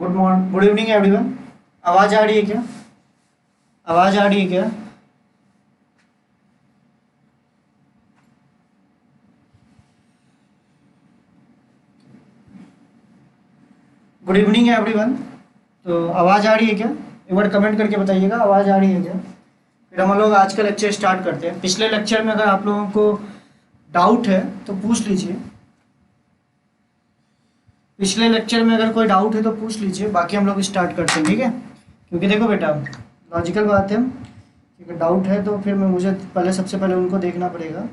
Good evening everyone. आवाज़ आ रही है क्या? आवाज़ आ रही है क्या? Good evening everyone. तो आवाज़ आ रही है क्या? एक बार कमेंट करके बताइएगा आवाज़ आ रही है क्या। फिर हम लोग आज का लेक्चर स्टार्ट करते हैं। पिछले लेक्चर में अगर आप लोगों को डाउट है तो पूछ लीजिए। पिछले लेक्चर में अगर कोई डाउट है तो पूछ लीजिए, बाकी हम लोग स्टार्ट करते हैं, ठीक है? क्योंकि देखो बेटा, लॉजिकल बात है कि अगर डाउट है तो फिर मुझे पहले सबसे पहले उनको देखना पड़ेगा।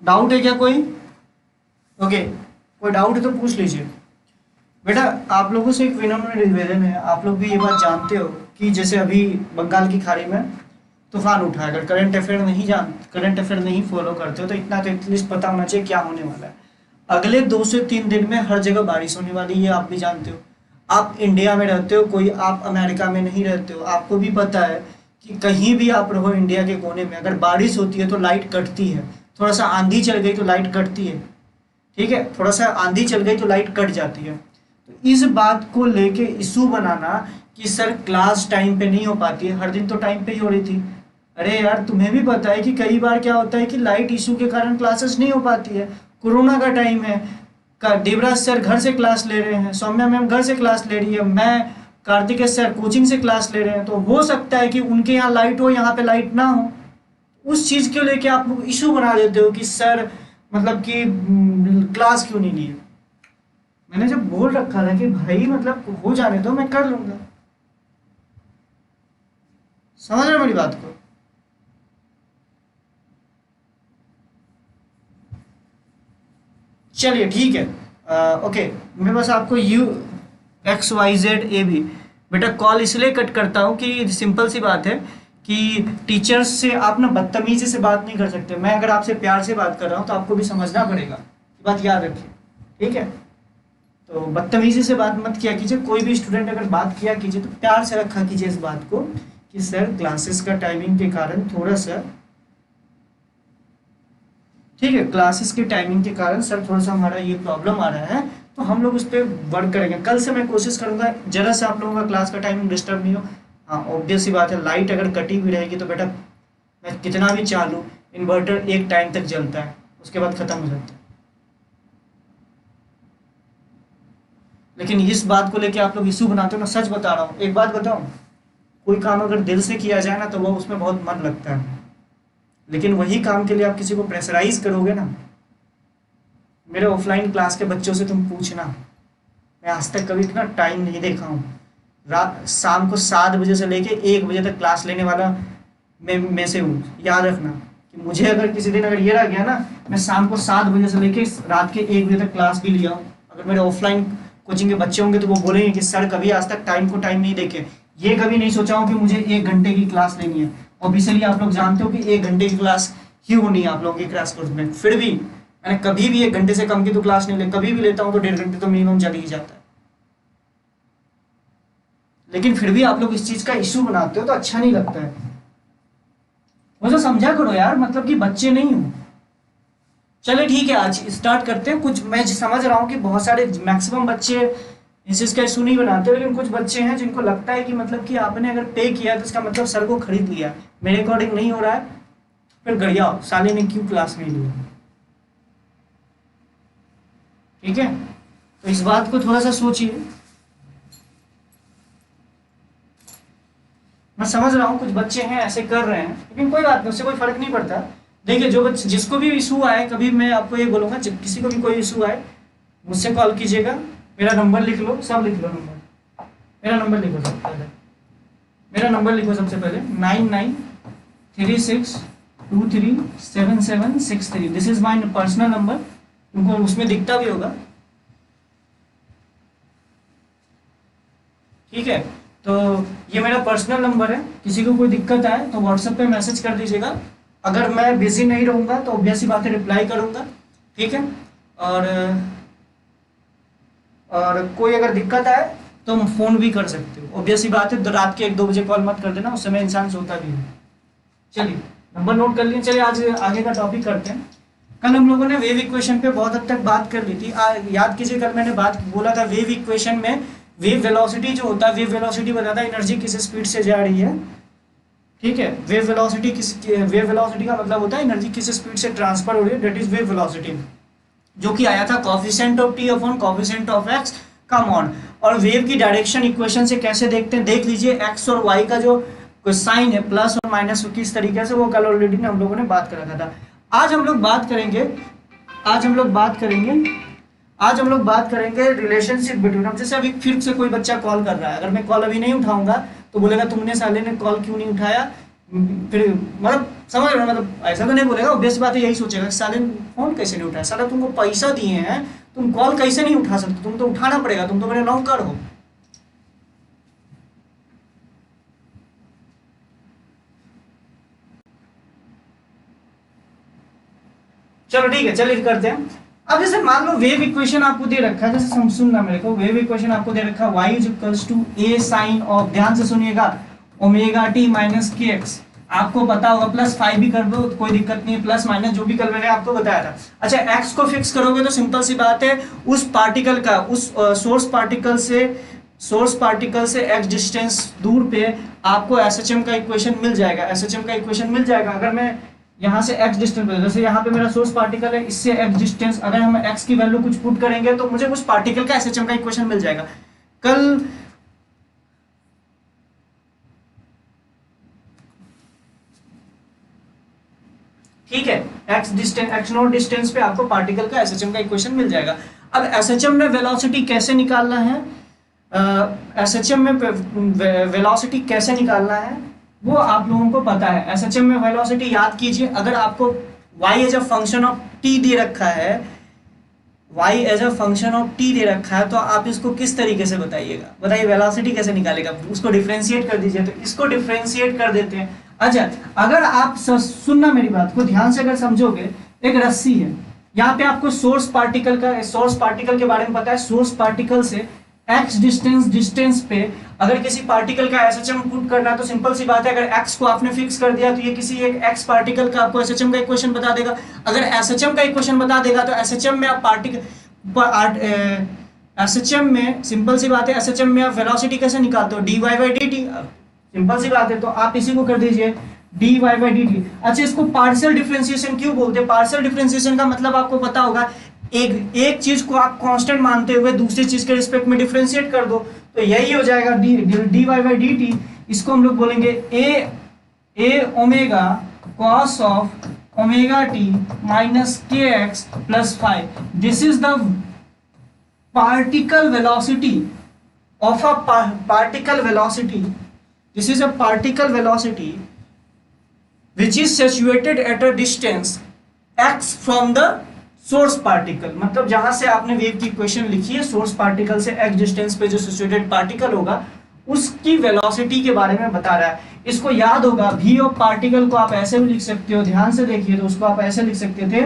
डाउट है क्या कोई? ओके, कोई डाउट है तो पूछ लीजिए। बेटा आप लोगों से एक विनम्र निवेदन है, आप लोग भी ये बात जानते हो कि जैसे अभी बंगाल की खाड़ी में तूफान उठा है। अगर करंट अफेयर नहीं फॉलो करते हो तो इतना तो एटलीस्ट पता होना चाहिए क्या होने वाला है। अगले 2 से 3 दिन में हर जगह बारिश होने वाली है, आप भी जानते हो। आप इंडिया में रहते हो, कोई आप अमेरिका में नहीं रहते हो, आपको भी पता है कि कहीं भी आप रहो इंडिया के कोने में, अगर बारिश होती है तो लाइट कटती है। थोड़ा सा आंधी चल गई तो लाइट कटती है, ठीक है? थोड़ा सा आंधी चल गई तो लाइट कट जाती है। तो इस बात को लेके इशू बनाना कि सर क्लास टाइम पे नहीं हो पाती है, हर दिन तो टाइम पे ही हो रही थी। अरे यार तुम्हें भी पता है कि कई बार क्या होता है कि लाइट इशू के कारण क्लासेस नहीं हो पाती है। कोरोना का टाइम है, का देवराज सर घर से क्लास ले रहे हैं, सौम्या मैम घर से क्लास ले रही है, मैं कार्तिक सर कोचिंग से क्लास ले रहे हैं। तो हो सकता है कि उनके यहाँ लाइट हो, यहाँ पे लाइट ना हो। उस चीज़ को लेके आप लोग इशू बना देते हो कि सर मतलब कि क्लास क्यों नहीं लिए। मैंने जब बोल रखा था कि भाई मतलब हो जाने दो, मैं कर लूंगा। समझ रहे हो मेरी बात को? चलिए ठीक है। ओके, मैं बस आपको UXYZ बेटा कॉल इसलिए कट करता हूँ कि सिंपल सी बात है कि टीचर्स से आप ना बदतमीजी से बात नहीं कर सकते। मैं अगर आपसे प्यार से बात कर रहा हूँ तो आपको भी समझना पड़ेगा, ये बात याद रखिए, ठीक है? तो बदतमीजी से बात मत किया कीजिए। कोई भी स्टूडेंट अगर बात किया कीजिए तो प्यार से रखा कीजिए इस बात को कि सर क्लासेस का टाइमिंग के कारण थोड़ा सा, ठीक है, क्लासेस के टाइमिंग के कारण सर थोड़ा सा हमारा ये प्रॉब्लम आ रहा है, तो हम लोग उस पर वर्क करेंगे। कल से मैं कोशिश करूंगा जरा से आप लोगों का क्लास का टाइमिंग डिस्टर्ब नहीं हो। हाँ ऑब्वियस सी बात है, लाइट अगर कटी हुई रहेगी तो बेटा मैं कितना भी चालू, इन्वर्टर एक टाइम तक जलता है, उसके बाद ख़त्म हो जाता है। लेकिन इस बात को लेके आप लोग इशू बनाते हो ना, सच बता रहा हूँ। एक बात बताऊँ, कोई काम अगर दिल से किया जाए ना तो वो उसमें बहुत मन लगता है, लेकिन वही काम के लिए आप किसी को प्रेशराइज करोगे ना। मेरे ऑफलाइन क्लास के बच्चों से तुम पूछना, मैं आज तक कभी इतना टाइम नहीं देखा हूँ। रात शाम को 7 बजे से लेके 1 बजे तक क्लास लेने वाला मैं से हूँ। याद रखना कि मुझे अगर किसी दिन अगर ये रह गया ना, मैं शाम को 7 बजे से लेके रात के 1 बजे तक क्लास भी लिया हूँ। अगर मेरे ऑफलाइन कोचिंग के बच्चे होंगे तो वो बोलेंगे कि सर कभी आज तक टाइम को टाइम नहीं देखे, ये कभी नहीं सोचा हूँ कि मुझे 1 घंटे की क्लास लेनी है। ऑब्वियसली आप लोग जानते हो कि 1 घंटे की क्लास ही होनी है आप लोगों की क्रैश कोर्स में। फिर भी मैंने कभी भी 1 घंटे से कम की तो क्लास नहीं ली, कभी भी लेता हूँ तो 1.5 घंटे तो मिनिमम चल ही जाता है। लेकिन फिर भी आप लोग इस चीज़ का इशू बनाते हो तो अच्छा नहीं लगता है। मुझे समझा करो यार, मतलब कि बच्चे नहीं हो। चलिए ठीक है, आज स्टार्ट करते हैं। कुछ मैं समझ रहा हूँ कि बहुत सारे मैक्सिमम बच्चे इस चीज़ का इशू नहीं बनाते, लेकिन कुछ बच्चे हैं जिनको लगता है कि मतलब कि आपने अगर पे किया तो इसका मतलब सर को खरीद लिया। मेरे अकॉर्डिंग नहीं हो रहा है, फिर गड़िया साले ने क्यों क्लास नहीं लिया, ठीक है? तो इस बात को थोड़ा सा सोचिए। मैं समझ रहा हूँ कुछ बच्चे हैं ऐसे कर रहे हैं, लेकिन कोई बात नहीं, उससे कोई फर्क नहीं पड़ता। देखिए जो बच्चे, जिसको भी इशू आए, कभी मैं आपको ये बोलूँगा जब किसी को भी कोई इशू आए मुझसे कॉल कीजिएगा। मेरा नंबर लिख लो, सब लिख लो नंबर। मेरा नंबर लिखो सबसे पहले, मेरा नंबर लिखो सबसे पहले 9936237763। This is my personal number, तुमको उसमें दिखता भी होगा, ठीक है? तो ये मेरा पर्सनल नंबर है। किसी को कोई दिक्कत आए तो व्हाट्सएप पे मैसेज कर दीजिएगा। अगर मैं बिजी नहीं रहूँगा तो ऑब्वियस ही बात है रिप्लाई करूँगा, ठीक है? और कोई अगर दिक्कत आए तो हम फ़ोन भी कर सकते हो। ऑब्वियस ही बात है, रात के 1-2 बजे कॉल मत कर देना, उस समय इंसान सोता भी है। चलिए नंबर नोट कर लिए। चलिए आज आगे का टॉपिक करते हैं। कल हम लोगों ने वेव इक्वेशन पे बहुत हद तक बात कर ली थी। याद कीजिए कल मैंने बात बोला था वेव इक्वेशन में वेव वेलोसिटी जो होता है, वेव वेलोसिटी बताता है एनर्जी किस स्पीड से जा रही है। ठीक है, वेव वेलोसिटी का मतलब होता है एनर्जी किस स्पीड से ट्रांसफर हो रही है, दैट इज वेव वेलोसिटी, जो कि आया था coefficient of T upon coefficient of x का मॉड। और वेव की डायरेक्शन इक्वेशन से कैसे देखते हैं देख लीजिए, एक्स और वाई का जो साइन है प्लस और माइनस किस तरीके से, वो कल ऑलरेडी हम लोगों ने बात कर रखा था। आज हम लोग बात करेंगे रिलेशनशिप बिटवीन। अब जैसे अभी फिर से कोई बच्चा कॉल कर रहा है, अगर मैं कॉल अभी नहीं उठाऊंगा तो बोलेगा तुमने साले ने कॉल क्यों नहीं उठाया, फिर मतलब समझ रहे हो, मतलब ऐसा तो नहीं बोलेगा, ऑब्वियस बात है यही सोचेगा साले फोन कैसे नहीं उठाया, साला तुमको पैसा दिए हैं तुम कॉल कैसे नहीं उठा सकते, तुम तो उठाना पड़ेगा, तुम तो मेरे नौकर हो। चलो ठीक है, चलिए करते हैं। अब जैसे मान लो वेव इक्वेशन आपको दे रखा है, जैसे सुनना मेरे को, वेव इक्वेशन आपको दे रखा है y is equals to a sine of, ध्यान से सुनिएगा, ओमेगा t माइनस के एक्स। आपको पता होगा प्लस 5 भी कर दो कोई दिक्कत नहीं है, प्लस माइनस जो भी कल मैंने आपको बताया था। अच्छा, x को फिक्स करोगे तो सिंपल सी बात है, उस पार्टिकल का उस सोर्स पार्टिकल से x डिस्टेंस दूर पे आपको SHM का इक्वेशन मिल जाएगा, SHM का इक्वेशन मिल जाएगा। अगर मैं यहाँ से x डिस्टेंस, जैसे यहाँ पे मेरा सोर्स पार्टिकल है, इससे x डिस्टेंस, अगर हम x की वैल्यू कुछ पुट करेंगे तो मुझे उस पार्टिकल का SHM का इक्वेशन मिल जाएगा। कल ठीक है, x नॉट डिस्टेंस पे आपको पार्टिकल का SHM का इक्वेशन मिल जाएगा। अब SHM में वेलोसिटी कैसे निकालना है, SHM में वेलोसिटी कैसे निकालना है वो आप लोगों को पता है। SHM में वेलोसिटी याद कीजिए, अगर आपको y as a function of t दे रखा है, y as a function of t दे रखा है, तो आप इसको किस तरीके से बताइएगा, बताइए वेलोसिटी कैसे निकालेगा, उसको डिफरेंशिएट कर दीजिए। तो इसको डिफरेंशिएट कर देते हैं। अच्छा, अगर आप सुनना मेरी बात को ध्यान से, अगर समझोगे, एक रस्सी है, यहाँ पे आपको सोर्स पार्टिकल के बारे में पता है, सोर्स पार्टिकल से x डिस्टेंस पे अगर किसी पार्टिकल का SHM पुट करना है तो सिंपल सी बात है, अगर x को आपने फिक्स कर दिया तो ये किसी एक x पार्टिकल का आपको SHM का इक्वेशन बता देगा। अगर SHM का इक्वेशन बता देगा तो SHM में आप SHM में सिंपल सी बात है, SHM में आप वेलोसिटी कैसे निकालते हो, dy बाई dt, सिंपल सी बात है, तो आप इसी को कर दीजिए dy बाई dt। अच्छा, इसको पार्शियल डिफरेंशिएशन क्यों बोलते हैं, पार्शियल डिफरेंशिएशन का मतलब आपको पता होगा, एक चीज को आप कांस्टेंट मानते हुए दूसरी चीज के रिस्पेक्ट में डिफरेंशिएट कर दो, तो यही हो जाएगा dy बाई dt। इसको हम लोग बोलेंगे a omega cos of omega t minus के X plus 5। This is the particle velocity of a particle velocity, this is a particle velocity which is situated at a distance x from the source particle. मतलब जहां से आपने wave की equation लिखी है, source particle से x distance पे जो सिचुएटेड पार्टिकल होगा उसकी वेलोसिटी के बारे में बता रहा है। इसको याद होगा, v ऑफ पार्टिकल को आप ऐसे भी लिख सकते हो, ध्यान से देखिए, तो उसको आप ऐसे लिख सकते थे,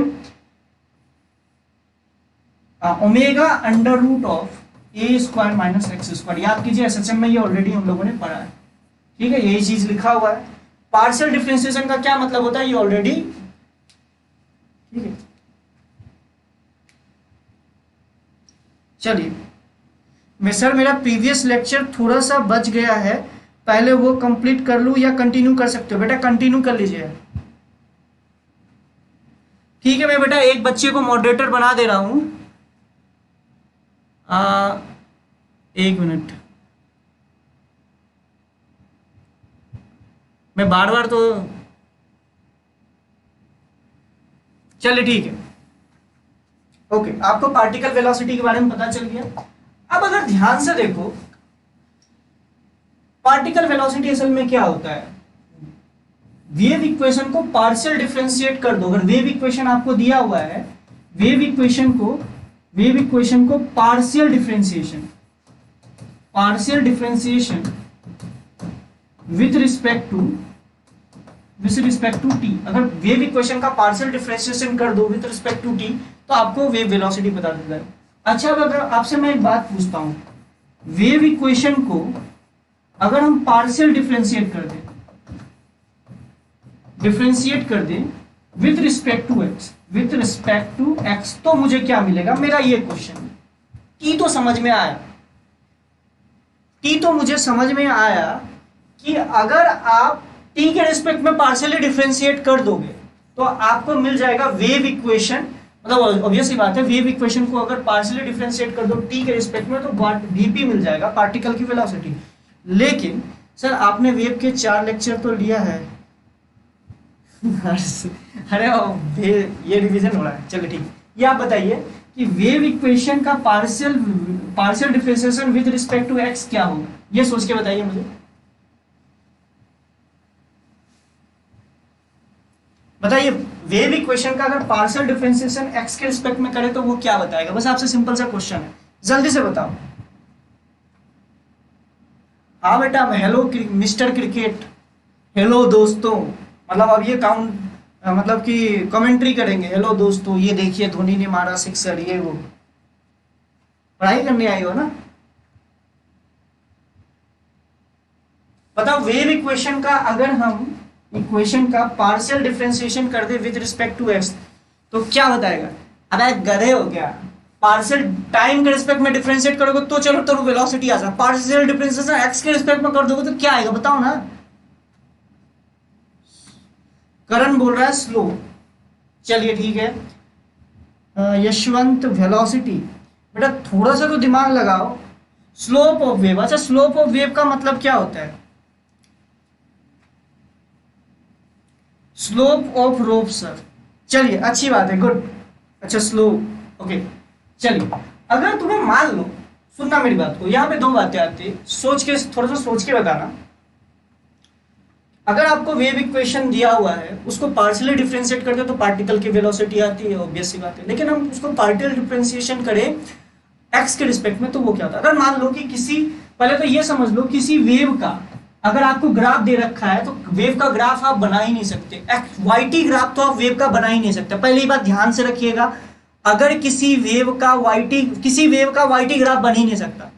omega under root of a square minus x square. याद कीजिए, SHM में ये ऑलरेडी हम लोगों ने पढ़ा है, ठीक है, यही चीज लिखा हुआ है। पार्शियल डिफरेंशिएशन का क्या मतलब होता है ये ऑलरेडी, ठीक है। चलिए, मेरा प्रीवियस लेक्चर थोड़ा सा बच गया है, पहले वो कंप्लीट कर लूं या कंटिन्यू कर सकते हो, बेटा कंटिन्यू कर लीजिए, ठीक है। मैं बेटा एक बच्चे को मॉडरेटर बना दे रहा हूं, एक मिनट, मैं बार बार तो, चलिए ठीक है, ओके। आपको पार्टिकल वेलोसिटी के बारे में पता चल गया। अब अगर ध्यान से देखो, पार्टिकल वेलोसिटी असल में क्या होता है, वेव इक्वेशन को पार्शियल डिफरेंशिएट कर दो। अगर वेव इक्वेशन आपको दिया हुआ है, वेव इक्वेशन को partial differentiation with respect to t, अगर वेव इक्वेशन का पार्शियल डिफरेंशिएशन कर दो विथ रिस्पेक्ट टू टी तो आपको वेव वेलोसिटी बता देता है। अच्छा, अब अगर आपसे मैं एक बात पूछता हूं, वेव इक्वेशन को अगर हम पार्शियल डिफरेंशिएट कर दें, डिफ्रेंशिएट कर दें with respect to x, with respect to x, तो मुझे क्या मिलेगा? मेरा ये क्वेश्चन टी तो समझ में आया, टी तो मुझे समझ में आया कि अगर आप टी के रिस्पेक्ट में पार्शियली डिफ्रेंशिएट कर दोगे तो आपको मिल जाएगा वेव इक्वेशन। मतलब ऑब्वियस ही बात है, वेव इक्वेशन को अगर पार्शियली डिफरेंशिएट कर दो टी के रिस्पेक्ट में तो वीपी मिल जाएगा, पार्टिकल की वेलोसिटी। लेकिन सर आपने वेव के 4 लेक्चर तो लिया है। अरे ये रिवीजन हो रहा है, चलो ठीक। ये आप बताइए कि वेव इक्वेशन का partial differentiation with respect to x क्या होगा, ये सोच के बताइए मुझे। बताइए वेव इक्वेशन का अगर पार्शियल डिफरेंशिएशन एक्स के रिस्पेक्ट में करे तो वो क्या बताएगा? बस आपसे सिंपल सा क्वेश्चन है, जल्दी से बताओ। हाँ बेटा, हेलो मिस्टर क्रिकेट, हेलो दोस्तों, मतलब अब ये काउंट मतलब कि कमेंट्री करेंगे, हेलो दोस्तों ये देखिए धोनी ने मारा सिक्सर, ये वो पढ़ाई करने आई हो ना। बताओ वेव इक्वेशन का अगर हम इक्वेशन का पार्शियल डिफरेंशिएशन कर दे विद रिस्पेक्ट टू एक्स तो क्या बताएगा? अरे गधे हो गया, पार्शियल टाइम के रिस्पेक्ट में डिफरेंशिएट करोगे तो चलो तो वेलोसिटी आ जाए, पार्शियल डिफरेंशिएशन एक्स के रिस्पेक्ट में कर दोगे तो क्या आएगा बताओ ना। करण बोल रहा है स्लो, चलिए ठीक है। यशवंत वेलोसिटी, बेटा थोड़ा सा तो दिमाग लगाओ। स्लोप ऑफ वेव, अच्छा स्लोप ऑफ वेव का मतलब क्या होता है? स्लोप ऑफ रोप सर, चलिए अच्छी बात है, गुड। अच्छा स्लो, ओके चलिए। अगर तुम्हें मान लो, सुनना मेरी बात को, यहाँ पे 2 बातें आती है, सोच के थोड़ा सा सोच के बताना। अगर आपको वेव इक्वेशन दिया हुआ है उसको पार्शियली डिफरेंशिएट करते तो पार्टिकल की वेलोसिटी आती है, ऑब्वियस सी बात है। लेकिन हम उसको पार्शियल डिफरेंशिएशन करें एक्स के रिस्पेक्ट में तो वो क्या होता है? अगर मान लो कि किसी, पहले तो ये समझ लो किसी वेव का अगर आपको ग्राफ दे रखा है तो वेव का ग्राफ आप बना ही नहीं सकते, वाईटी ग्राफ तो आप वेव का बना ही नहीं सकते। पहली बात ध्यान से रखिएगा, अगर किसी वेव का वाईटी ग्राफ बन ही नहीं सकता।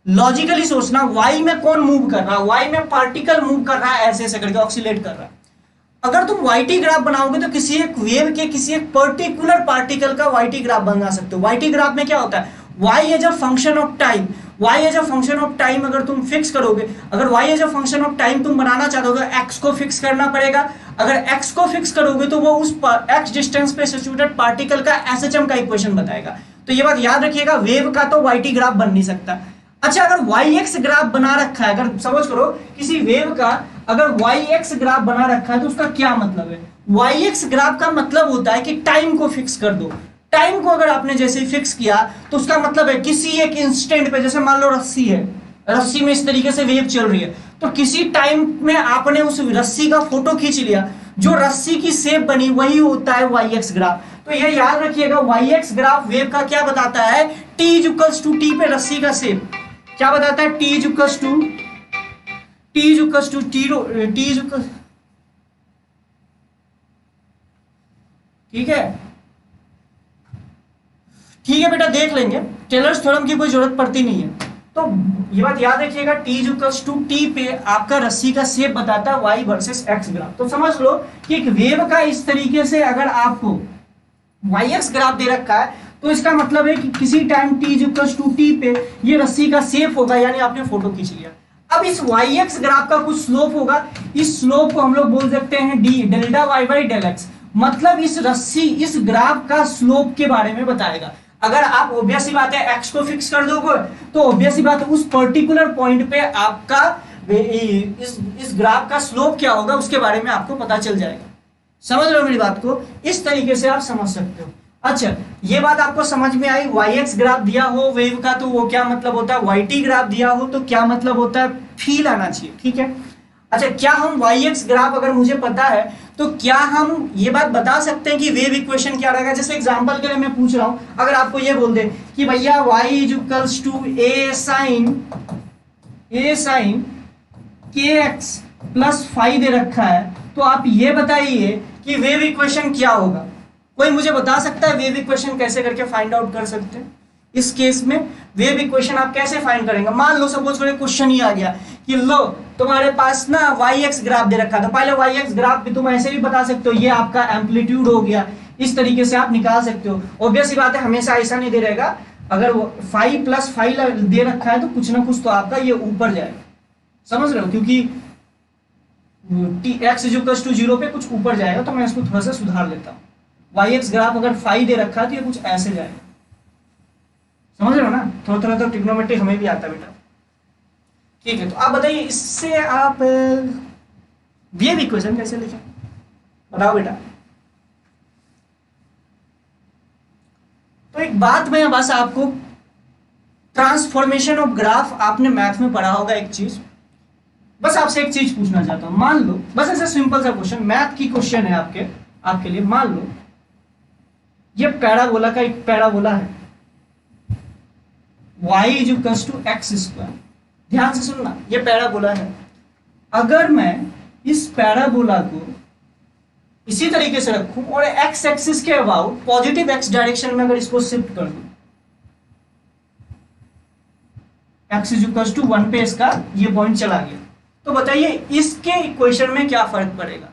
लॉजिकली सोचना, वाई में कौन मूव कर रहा है? वाई में पार्टिकल मूव कर रहा है, ऐसे ऐसे करके ऑक्सीलेट कर रहा है। अगर तुम वाईटी ग्राफ बनाओगे तो किसी एक वेव के किसी एक पर्टिकुलर पार्टिकल का वाईटी ग्राफ बना सकते हो। वाईटी ग्राफ में क्या होता है? Y as a function of time, y as a function of time अगर तुम फिक्स करोगे, अगर y as a function of time तुम बनाना चाहते हो तो x को फिक्स करना पड़ेगा। अगर x को फिक्स करोगे तो वो उस x डिस्टेंस पे सिचुएटेड पार्टिकल का SHM का इक्वेशन बताएगा। तो ये बात याद रखिएगा, वेव का तो yt ग्राफ बन नहीं सकता। अच्छा अगर yx ग्राफ बना रखा है, अगर समझ करो किसी वेव का अगर yx ग्राफ बना रखा है तो उसका क्या मतलब है? yx ग्राफ का मतलब होता है कि टाइम को फिक्स कर दो। टाइम को अगर आपने जैसे ही फिक्स किया तो उसका मतलब है किसी एक इंस्टेंट पे, जैसे मान लो रस्सी है, रस्सी में इस तरीके से वेव चल रही है, तो किसी टाइम में आपने उस रस्सी का फोटो खींच लिया, जो रस्सी की शेप बनी वही होता है yx ग्राफ। तो ये याद रखिएगा, yx ग्राफ वेव का क्या बताता है? t इक्वल्स टू टी पे रस्सी का शेप क्या बताता है? t इक्वल्स टू ठीक है बेटा, देख लेंगे, टेलर्स थ्योरम की कोई जरूरत पड़ती नहीं है। तो ये बात याद रखिएगा, t इक्वल्स टू टी पे आपका रस्सी का शेप बताता है y वर्सेस x ग्राफ। तो समझ लो कि एक वेव का इस तरीके से अगर आपको yx ग्राफ दे रखा है तो इसका मतलब है कि किसी time t equals to t पे ये रस्सी का शेप होगा, यानी आपने फोटो खींच लिया। अब इस yx ग्राफ का कुछ स्लोप होगा, इस स्लोप को हम लोग बोल सकते हैं d, delta y by del x। मतलब इस रस्सी इस ग्राफ का स्लोप के बारे में बताएगा। अगर आप ऑब्वियस ही बात है x को फिक्स कर दोगे तो ऑब्वियस ही बात है उस पर्टिकुलर पॉइंट पे आपका इस ग्राफ का स्लोप क्या होगा उसके बारे में आपको पता चल जाएगा। समझ रहे हो मेरी बात को? इस तरीके से आप समझ सकते हो। अच्छा ये बात आपको समझ में आई, yx ग्राफ दिया हो वेव का तो वो क्या मतलब होता है, yt ग्राफ दिया हो तो क्या मतलब होता है, फील आना चाहिए, ठीक है। अच्छा क्या हम yx ग्राफ अगर मुझे पता है तो क्या हम ये बात बता सकते हैं कि वेव इक्वेशन क्या रहेगा? जैसे एग्जांपल के लिए मैं पूछ रहा हूं, अगर आपको ये बोल दे कि भैया y equals to a sin kx plus phi दे रखा है, तो आप ये बताइए कि वेव इक्वेशन क्या होगा? कोई मुझे बता सकता है वेव इक्वेशन कैसे करके फाइंड आउट कर सकते हैं? इस केस में वेव इक्वेशन आप कैसे फाइंड करेंगे? मान लो सपोज करें क्वेश्चन ही आ गया कि लो तुम्हारे पास ना वाई एक्स ग्राफ दे रखा था, पहले वाई एक्स ग्राफ भी तुम ऐसे भी बता सकते हो, ये आपका एम्पलीट्यूड हो गया, इस तरीके से आप निकाल सकते हो। ऑब्वियस सी बात है हमेशा ऐसा नहीं दे रहेगा, अगर वो फाइव प्लस फाइव दे रखा है तो कुछ ना कुछ तो आपका ये ऊपर जाएगा, समझ रहे हो, क्योंकि एक्स इज इक्वल टू 0 पे कुछ ऊपर जाएगा, तो मैं इसको थोड़ा सा सुधार लेता हूँ। वाई एक्स ग्राफ अगर 5 दे रखा है तो ये कुछ ऐसे जाएगा, समझ रहे हो ना, थोड़ा थोड़ा तो ट्रिग्नोमेट्री हमें भी आता है बेटा। ठीक है, तो आप बताइए इससे आप वेव इक्वेशन कैसे लिखें, बताओ बेटा। तो एक बात मैं बस आपको, ट्रांसफॉर्मेशन ऑफ ग्राफ आपने मैथ में पढ़ा होगा एक चीज, बस आपसे एक चीज पूछना चाहता हूं। मान लो, बस ऐसा सिंपल सा क्वेश्चन, मैथ की क्वेश्चन है आपके लिए। मान लो ये पैराबोला का एक पैराबोला है, y is equal to x square. ध्यान से सुनना, ये पैराबोला है। अगर मैं इस पैराबोला को इसी तरीके से रखूं और एक्स एक्सिस के अबाउट पॉजिटिव एक्स डायरेक्शन में अगर इसको शिफ्ट कर दूं, एक्स इज इक्वल टू 1 पे इसका ये पॉइंट चला गया, तो बताइए इसके इक्वेशन में क्या फर्क पड़ेगा।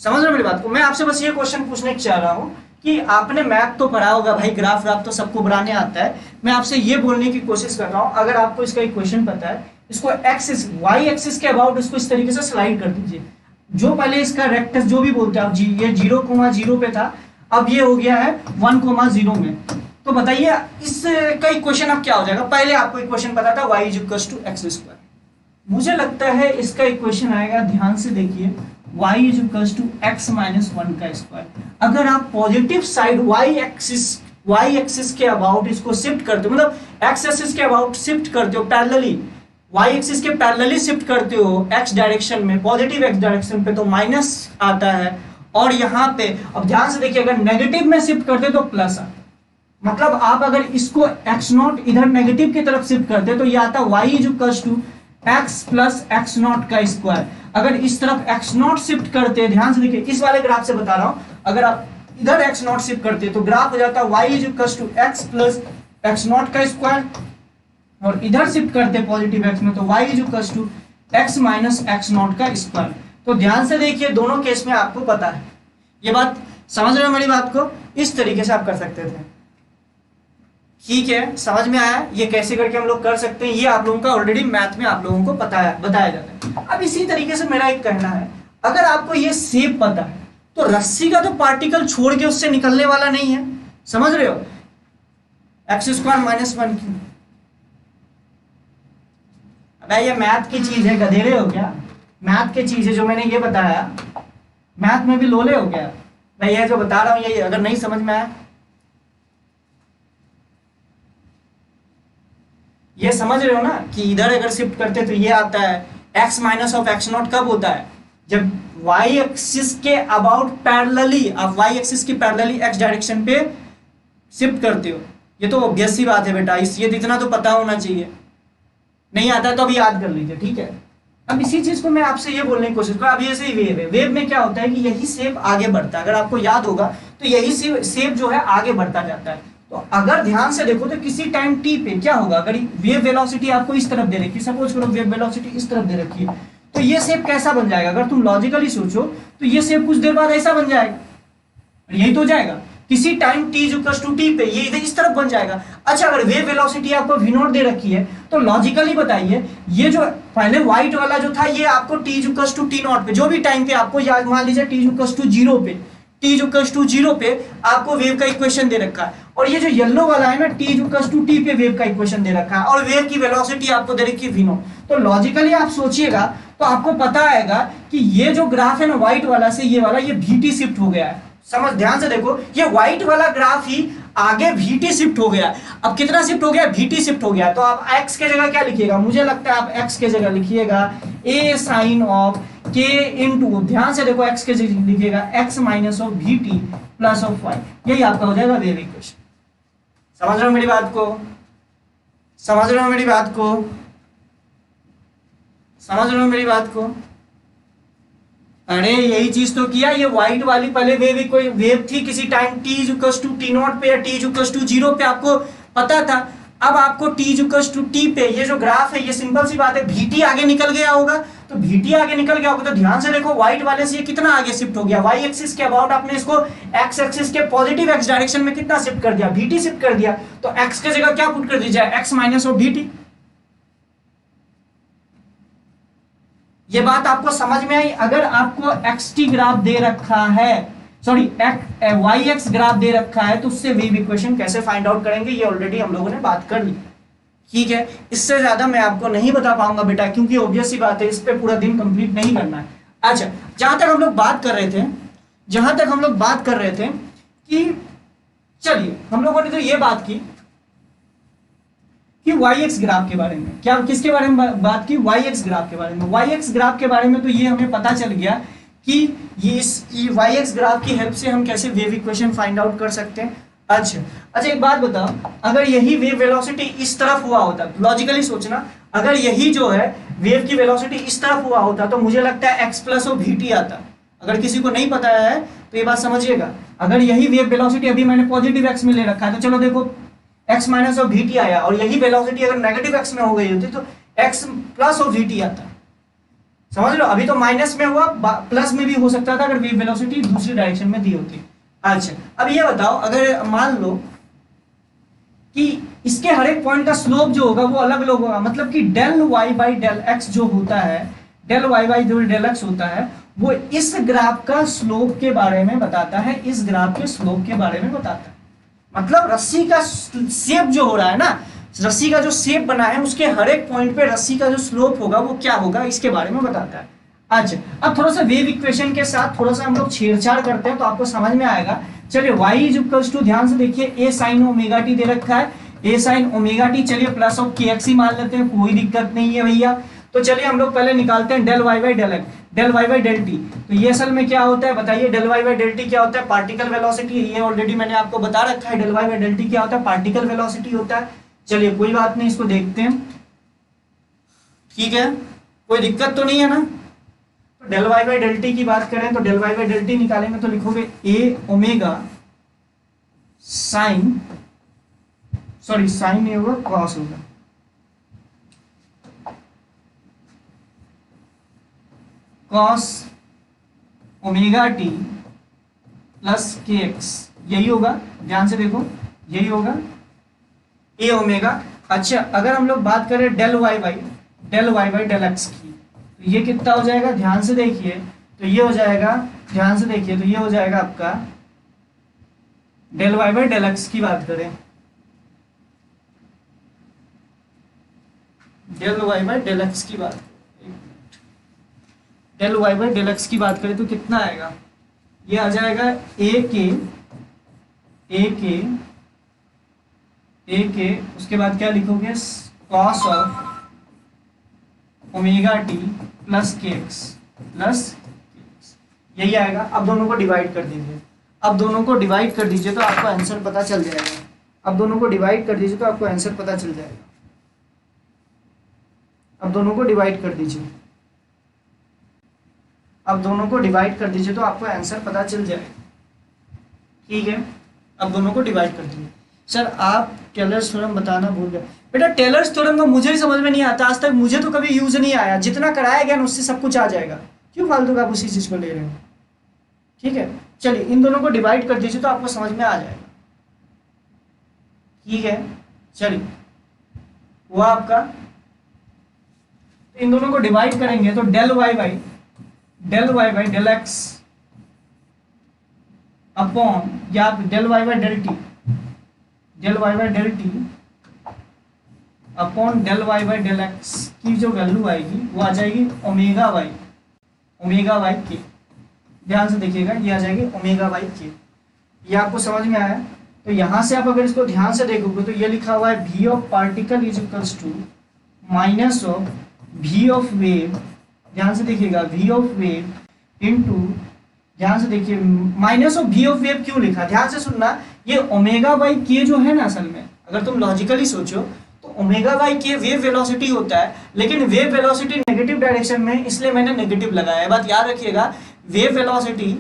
समझ रहे हो मेरी बात को। मैं आपसे बस ये क्वेश्चन पूछने चाह रहा हूं कि आपने मैथ तो पढ़ा होगा भाई, ग्राफ व्राफ तो सबको बनाने आता है। मैं आपसे ये बोलने की कोशिश कर रहा हूं, अगर आपको इसका इक्वेशन पता है, इसको एक्सिस वाई एक्सिस के अबाउट इसको इस तरीके से स्लाइड कर दीजिए। जो पहले इसका रेक्टस जो भी बोलते हैं आप, ये 0,0 पे था, अब ये हो गया है 1,0 में। तो बताइए इसका इक्वेशन अब क्या हो जाएगा। पहले आपको इक्वेशन पता था y is equal to x square, मुझे लगता है इसका इक्वेशन आएगा, ध्यान से देखिए, y is equal to x minus 1 का स्क्वायर। अगर आप पॉजिटिव साइड y एक्सिस के अबाउट इसको शिफ्ट करते हो, मतलब x एक्सिस के अबाउट शिफ्ट करते हो पैरेलली, y एक्सिस के पैरेलली शिफ्ट करते हो x डायरेक्शन में, पॉजिटिव x डायरेक्शन पे, तो माइनस आता है। और यहाँ पे अब ध्यान से देखिए, अगर नेगेटिव में शिफ्ट करते तो प्लस आता। मतलब आप अगर इसको x0 इधर नेगेटिव की तरफ शिफ्ट करते तो ये आता y is equal to x plus x0 का स्क्वायर। अगर इस तरफ x0 शिफ्ट करते, ध्यान से देखिए, इस वाले ग्राफ से बता रहा हूं, अगर आप इधर x0 शिफ्ट करते तो ग्राफ हो जाता y is equal to x plus x0 का स्क्वायर, और इधर शिफ्ट करते पॉजिटिव x में तो y is equal to x minus x0 का स्क्वायर। तो ध्यान से देखिए, दोनों केस में आपको पता है, ये बात समझ रहे हो मेरी बात को। इस तरीके से आप कर सकते थे, ठीक है, समझ में आया ये कैसे करके हम लोग कर सकते हैं। ये आप लोगों का ऑलरेडी मैथ में आप लोगों को बताया जाता है। अब इसी तरीके से मेरा एक कहना है, अगर आपको ये शेप पता है तो रस्सी का तो पार्टिकल छोड़ के उससे निकलने वाला नहीं है, समझ रहे हो, एक्स स्क्वायर माइनस 1 की। अबे ये मैथ की चीज है, गधेरे हो क्या, मैथ की चीज है जो मैंने ये बताया, मैथ में भी लोले हो गया भाई, ये जो बता रहा हूं ये अगर नहीं समझ में आया, ये समझ रहे हो ना कि इधर अगर शिफ्ट करते तो ये आता है x माइनस ऑफ x0 कब होता है, जब y एक्सिस के अबाउट पैरेलली, आप y एक्सिस की पैरेलली x डायरेक्शन पे शिफ्ट करते हो। ये तो ऑब्वियस सी बात है बेटा, ये इतना तो पता होना चाहिए, नहीं आता तो अभी याद कर लीजिए, ठीक है। अब इसी चीज को मैं आपसे ये बोलने की कोशिश करूँ, अब ये से वेव है, वेव में क्या होता है कि यही शेप आगे बढ़ता है, अगर आपको याद होगा तो यही शेप जो है आगे बढ़ता जाता है। तो अगर ध्यान से देखो तो किसी टाइम t पे क्या होगा, अगर वेव वेलोसिटी आपको इस तरफ दे रखी है, सपोज करो वेव वेलोसिटी इस तरफ दे रखी है, तो ये शेप कैसा बन जाएगा, अगर तुम लॉजिकली सोचो तो ये शेप कुछ देर बाद ऐसा बन जाएगा, यही तो जाएगा किसी time t equal to t पे ये इधर इस तरफ बन जाएगा। अच्छा, अगर वेव वेलोसिटी आपको v0 दे रखी है तो लॉजिकली बताइए, ये जो पहले व्हाइट वाला जो था ये आपको t इक्वल टू t0 पे, जो भी टाइम पे आपको याद, मान लीजिए t इक्वल टू 0 पे, t इक्वल टू 0 पे आपको वेव का इक्वेशन दे रखा है, और ये जो येलो वाला है ना t इक्वल टू t पे वेव का इक्वेशन दे रखा है, और वेव की वेलोसिटी आपको दे रखी है v0। तो लॉजिकली आप सोचिएगा तो आपको पता आएगा कि ये जो ग्राफ है ना व्हाइट वाला से ये वाला, ये vt शिफ्ट हो गया है। समझ, ध्यान से देखो, ये व्हाइट वाला ग्राफ ही आगे vt शिफ्ट हो गया। अब कितना शिफ्ट हो गया, vt शिफ्ट हो गया। तो आप x के जगह क्या लिखिएगा, मुझे लगता है आप x के जगह लिखिएगा a sine of k into, ध्यान से देखो, x के जगह लिखिएगा x minus of vt plus of y, यही आपका हो जाएगा वेव इक्वेशन। समझ रहे हो मेरी बात को, समझ रहे हो मेरी बात को, समझ रहे हो मेरी बात को। अरे यही चीज तो किया, ये व्हाइट वाली पहले वेव थी किसी time t equal to t0 पे या t इक्वल टू 0 पे, आपको पता था। अब आपको t इक्वल्स टू टी पे ये जो ग्राफ है, ये सिंपल सी बात है, vt आगे निकल गया होगा, तो vt आगे निकल गया होगा तो ध्यान से देखो व्हाइट वाले से ये कितना आगे शिफ्ट हो गया, y एक्सिस के अबाउट आपने इसको x एक्सिस के पॉजिटिव x डायरेक्शन में कितना शिफ्ट कर दिया, vt शिफ्ट कर दिया, तो x के जगह क्या पुट कर दीजिए, x माइनस ऑफ vt। ये बात आपको समझ में आई? अगर आपको xt ग्राफ दे रखा है, सॉरी वाई एक्स ग्राफ दे रखा है, तो उससे वेव इक्वेशन कैसे फाइंड आउट करेंगे, ये ऑलरेडी हम लोगों ने बात कर ली, ठीक है। इससे ज्यादा मैं आपको नहीं बता पाऊंगा बेटा, क्योंकि ऑब्वियस सी बात है, इस पे पूरा दिन कंप्लीट नहीं करना है। अच्छा, जहां तक हम लोग बात कर रहे थे कि चलिए हम लोगों ने तो ये बात की कि वाई एक्स ग्राफ के बारे में, क्या किसके बारे में बात की, वाई एक्स ग्राफ के बारे में। वाई एक्स ग्राफ के बारे में तो ये हमें पता चल गया कि ये वाई एक्स ग्राफ की हेल्प से हम कैसे वेव इक्वेशन फाइंड आउट कर सकते हैं। अच्छा एक बात बताओ, अगर यही वेव वेलोसिटी इस तरफ हुआ होता, लॉजिकली सोचना, अगर यही जो है वेव की वेलोसिटी इस तरफ हुआ होता तो मुझे लगता है x प्लस और vt आता। अगर किसी को नहीं पता है तो ये बात समझिएगा, अगर यही वेव वेलोसिटी अभी मैंने पॉजिटिव x में ले रखा है तो चलो देखो x माइनस और vt आया, और यही वेलोसिटी अगर नेगेटिव x में हो गई होती तो x प्लस और vt आता। समझ लो, अभी तो माइनस में हुआ, प्लस में भी हो सकता था अगर वेव वेलोसिटी दूसरी डायरेक्शन में दी होती। अच्छा, अब ये बताओ, अगर मान लो कि इसके हर एक पॉइंट का स्लोप जो होगा वो अलग अलग होगा, मतलब कि del Y by del x जो होता है, डेल वाई बाई जो डेल एक्स होता है, वो इस ग्राफ का स्लोप के बारे में बताता है, इस ग्राफ के स्लोप के बारे में बताता है। मतलब रस्सी का शेप जो हो रहा है ना, रस्सी का जो शेप बना है, उसके हर एक पॉइंट पे रस्सी का जो स्लोप होगा वो क्या होगा, इसके बारे में बताता है। अच्छा, अब थोड़ा सा वेव इक्वेशन के साथ थोड़ा सा हम लोग छेड़छाड़ करते हैं तो आपको समझ में आएगा। चलिए y इज इक्वल्स टू, ध्यान से देखिए, a sin ओमेगा टी दे रखा है, a sin ओमेगा टी, चलिए प्लस ऑफ kx ही मान लेते हैं, कोई दिक्कत नहीं है भैया। तो चलिए हम लोग पहले निकालते हैं del Y by del x, del Y by del t. तो ये असल में क्या होता है बताइए, del Y by del t क्या होता है, पार्टिकल वेलोसिटी। ये ऑलरेडी मैंने आपको बता रखा है, del Y by del t क्या होता है, पार्टिकल वेलोसिटी होता है। चलिए कोई बात नहीं, इसको देखते हैं, ठीक है, कोई दिक्कत तो नहीं है ना। तो del Y by del t की बात करें तो del Y by del t निकालेंगे तो लिखोगे a omega sine, sorry sine नहीं होगा, कॉस होगा, cos omega t plus k x, यही होगा, ध्यान से देखो यही होगा ए ओमेगा। अच्छा, अगर हम लोग बात करें del Y by del x की, तो ये कितना हो जाएगा, ध्यान से देखिए, तो ये हो जाएगा, ध्यान से देखिए, तो ये हो जाएगा आपका del Y by del x की बात करें, del Y by del x की बात, del Y by del x की बात करें तो कितना आएगा, ये आ जाएगा ए के उसके बाद क्या लिखोगे, cos of omega t plus k X plus, यही आएगा। अब दोनों को डिवाइड कर दीजिए, अब दोनों को डिवाइड कर दीजिए तो आपको आंसर पता चल जाएगा, अब दोनों को डिवाइड कर दीजिए तो आपको आंसर पता चल जाएगा। अब दोनों को डिवाइड कर दीजिए, अब दोनों को डिवाइड कर दीजिए तो आपको आंसर पता चल जाएगा, ठीक है। अब दोनों को डिवाइड कर दीजिए। सर आप टेलर्स थ्योरम बताना भूल गए। बेटा टेलर्स थ्योरम का मुझे ही समझ में नहीं आता, आज तक मुझे तो कभी यूज नहीं आया, जितना कराया गया ना उससे सब कुछ आ जाएगा, क्यों फालतू का आप उसी चीज को ले रहे हो, ठीक है। चलिए इन दोनों को डिवाइड कर दीजिए तो आपको समझ में आ जाएगा, ठीक है। चलिए हुआ आपका, तो इन दोनों को डिवाइड करेंगे तो del Y by del X upon, या del Y by del T upon del Y by del x की जो वैल्यू आएगी वो आ जाएगी ओमेगा वाई के। ध्यान से देखिएगा, ये आ जाएगी ओमेगा वाई के। ये आपको समझ में आया? तो यहाँ से आप अगर इसको ध्यान से देखोगे तो ये लिखा हुआ है v of particle is equals to minus of v of wave, ध्यान से देखिएगा, v ऑफ वेव इनटू, ध्यान से देखिए, minus of v of wave क्यों लिखा, ध्यान से सुनना, ये ओमेगा बाई के जो है ना, असल में अगर तुम लॉजिकली सोचो तो ओमेगा बाई के वेव वेलोसिटी होता है, लेकिन वेव वेलोसिटी नेगेटिव डायरेक्शन में, इसलिए मैंने नेगेटिव लगाया है। बात याद रखिएगा, वेव वेलोसिटी,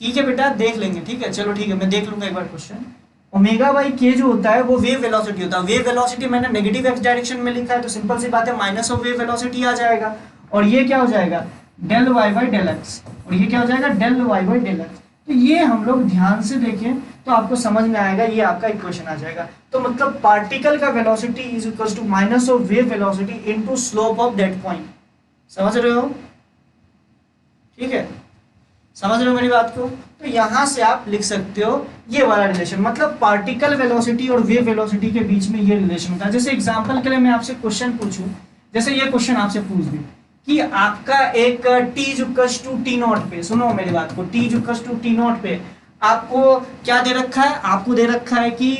ठीक है बेटा, देख लेंगे, ठीक है, चलो ठीक है, मैं देख लूंगा एक बार क्वेश्चन, ओमेगा बाई के जो होता है वो वेव वेलोसिटी होता है। वेव वेलोसिटी मैंने नेगेटिव एक्स डायरेक्शन में लिखा है तो सिंपल सी बात है माइनस ऑफ वेव वेलोसिटी आ जाएगा, और ये क्या हो जाएगा del Y by del x, और ये क्या हो जाएगा del Y by del x. तो ये हम लोग ध्यान से देखें तो आपको समझ में आएगा, ये आपका इक्वेशन आ जाएगा। तो मतलब पार्टिकल का velocity is equal to minus of wave velocity into slope of that point. समझ रहे हो? ठीक है, समझ रहे हो मेरी बात को? तो यहां से आप लिख सकते हो ये वाला रिलेशन, मतलब पार्टिकल वेलोसिटी और वेव वेलोसिटी के बीच में ये रिलेशन होता है। जैसे एग्जांपल के लिए मैं आपसे क्वेश्चन पूछूं, जैसे ये क्वेश्चन आपसे पूछ दूं कि आपका एक t equals to t not पे, सुनो मेरी बात को, t equals to t not पे आपको क्या दे रखा है, आपको दे रखा है कि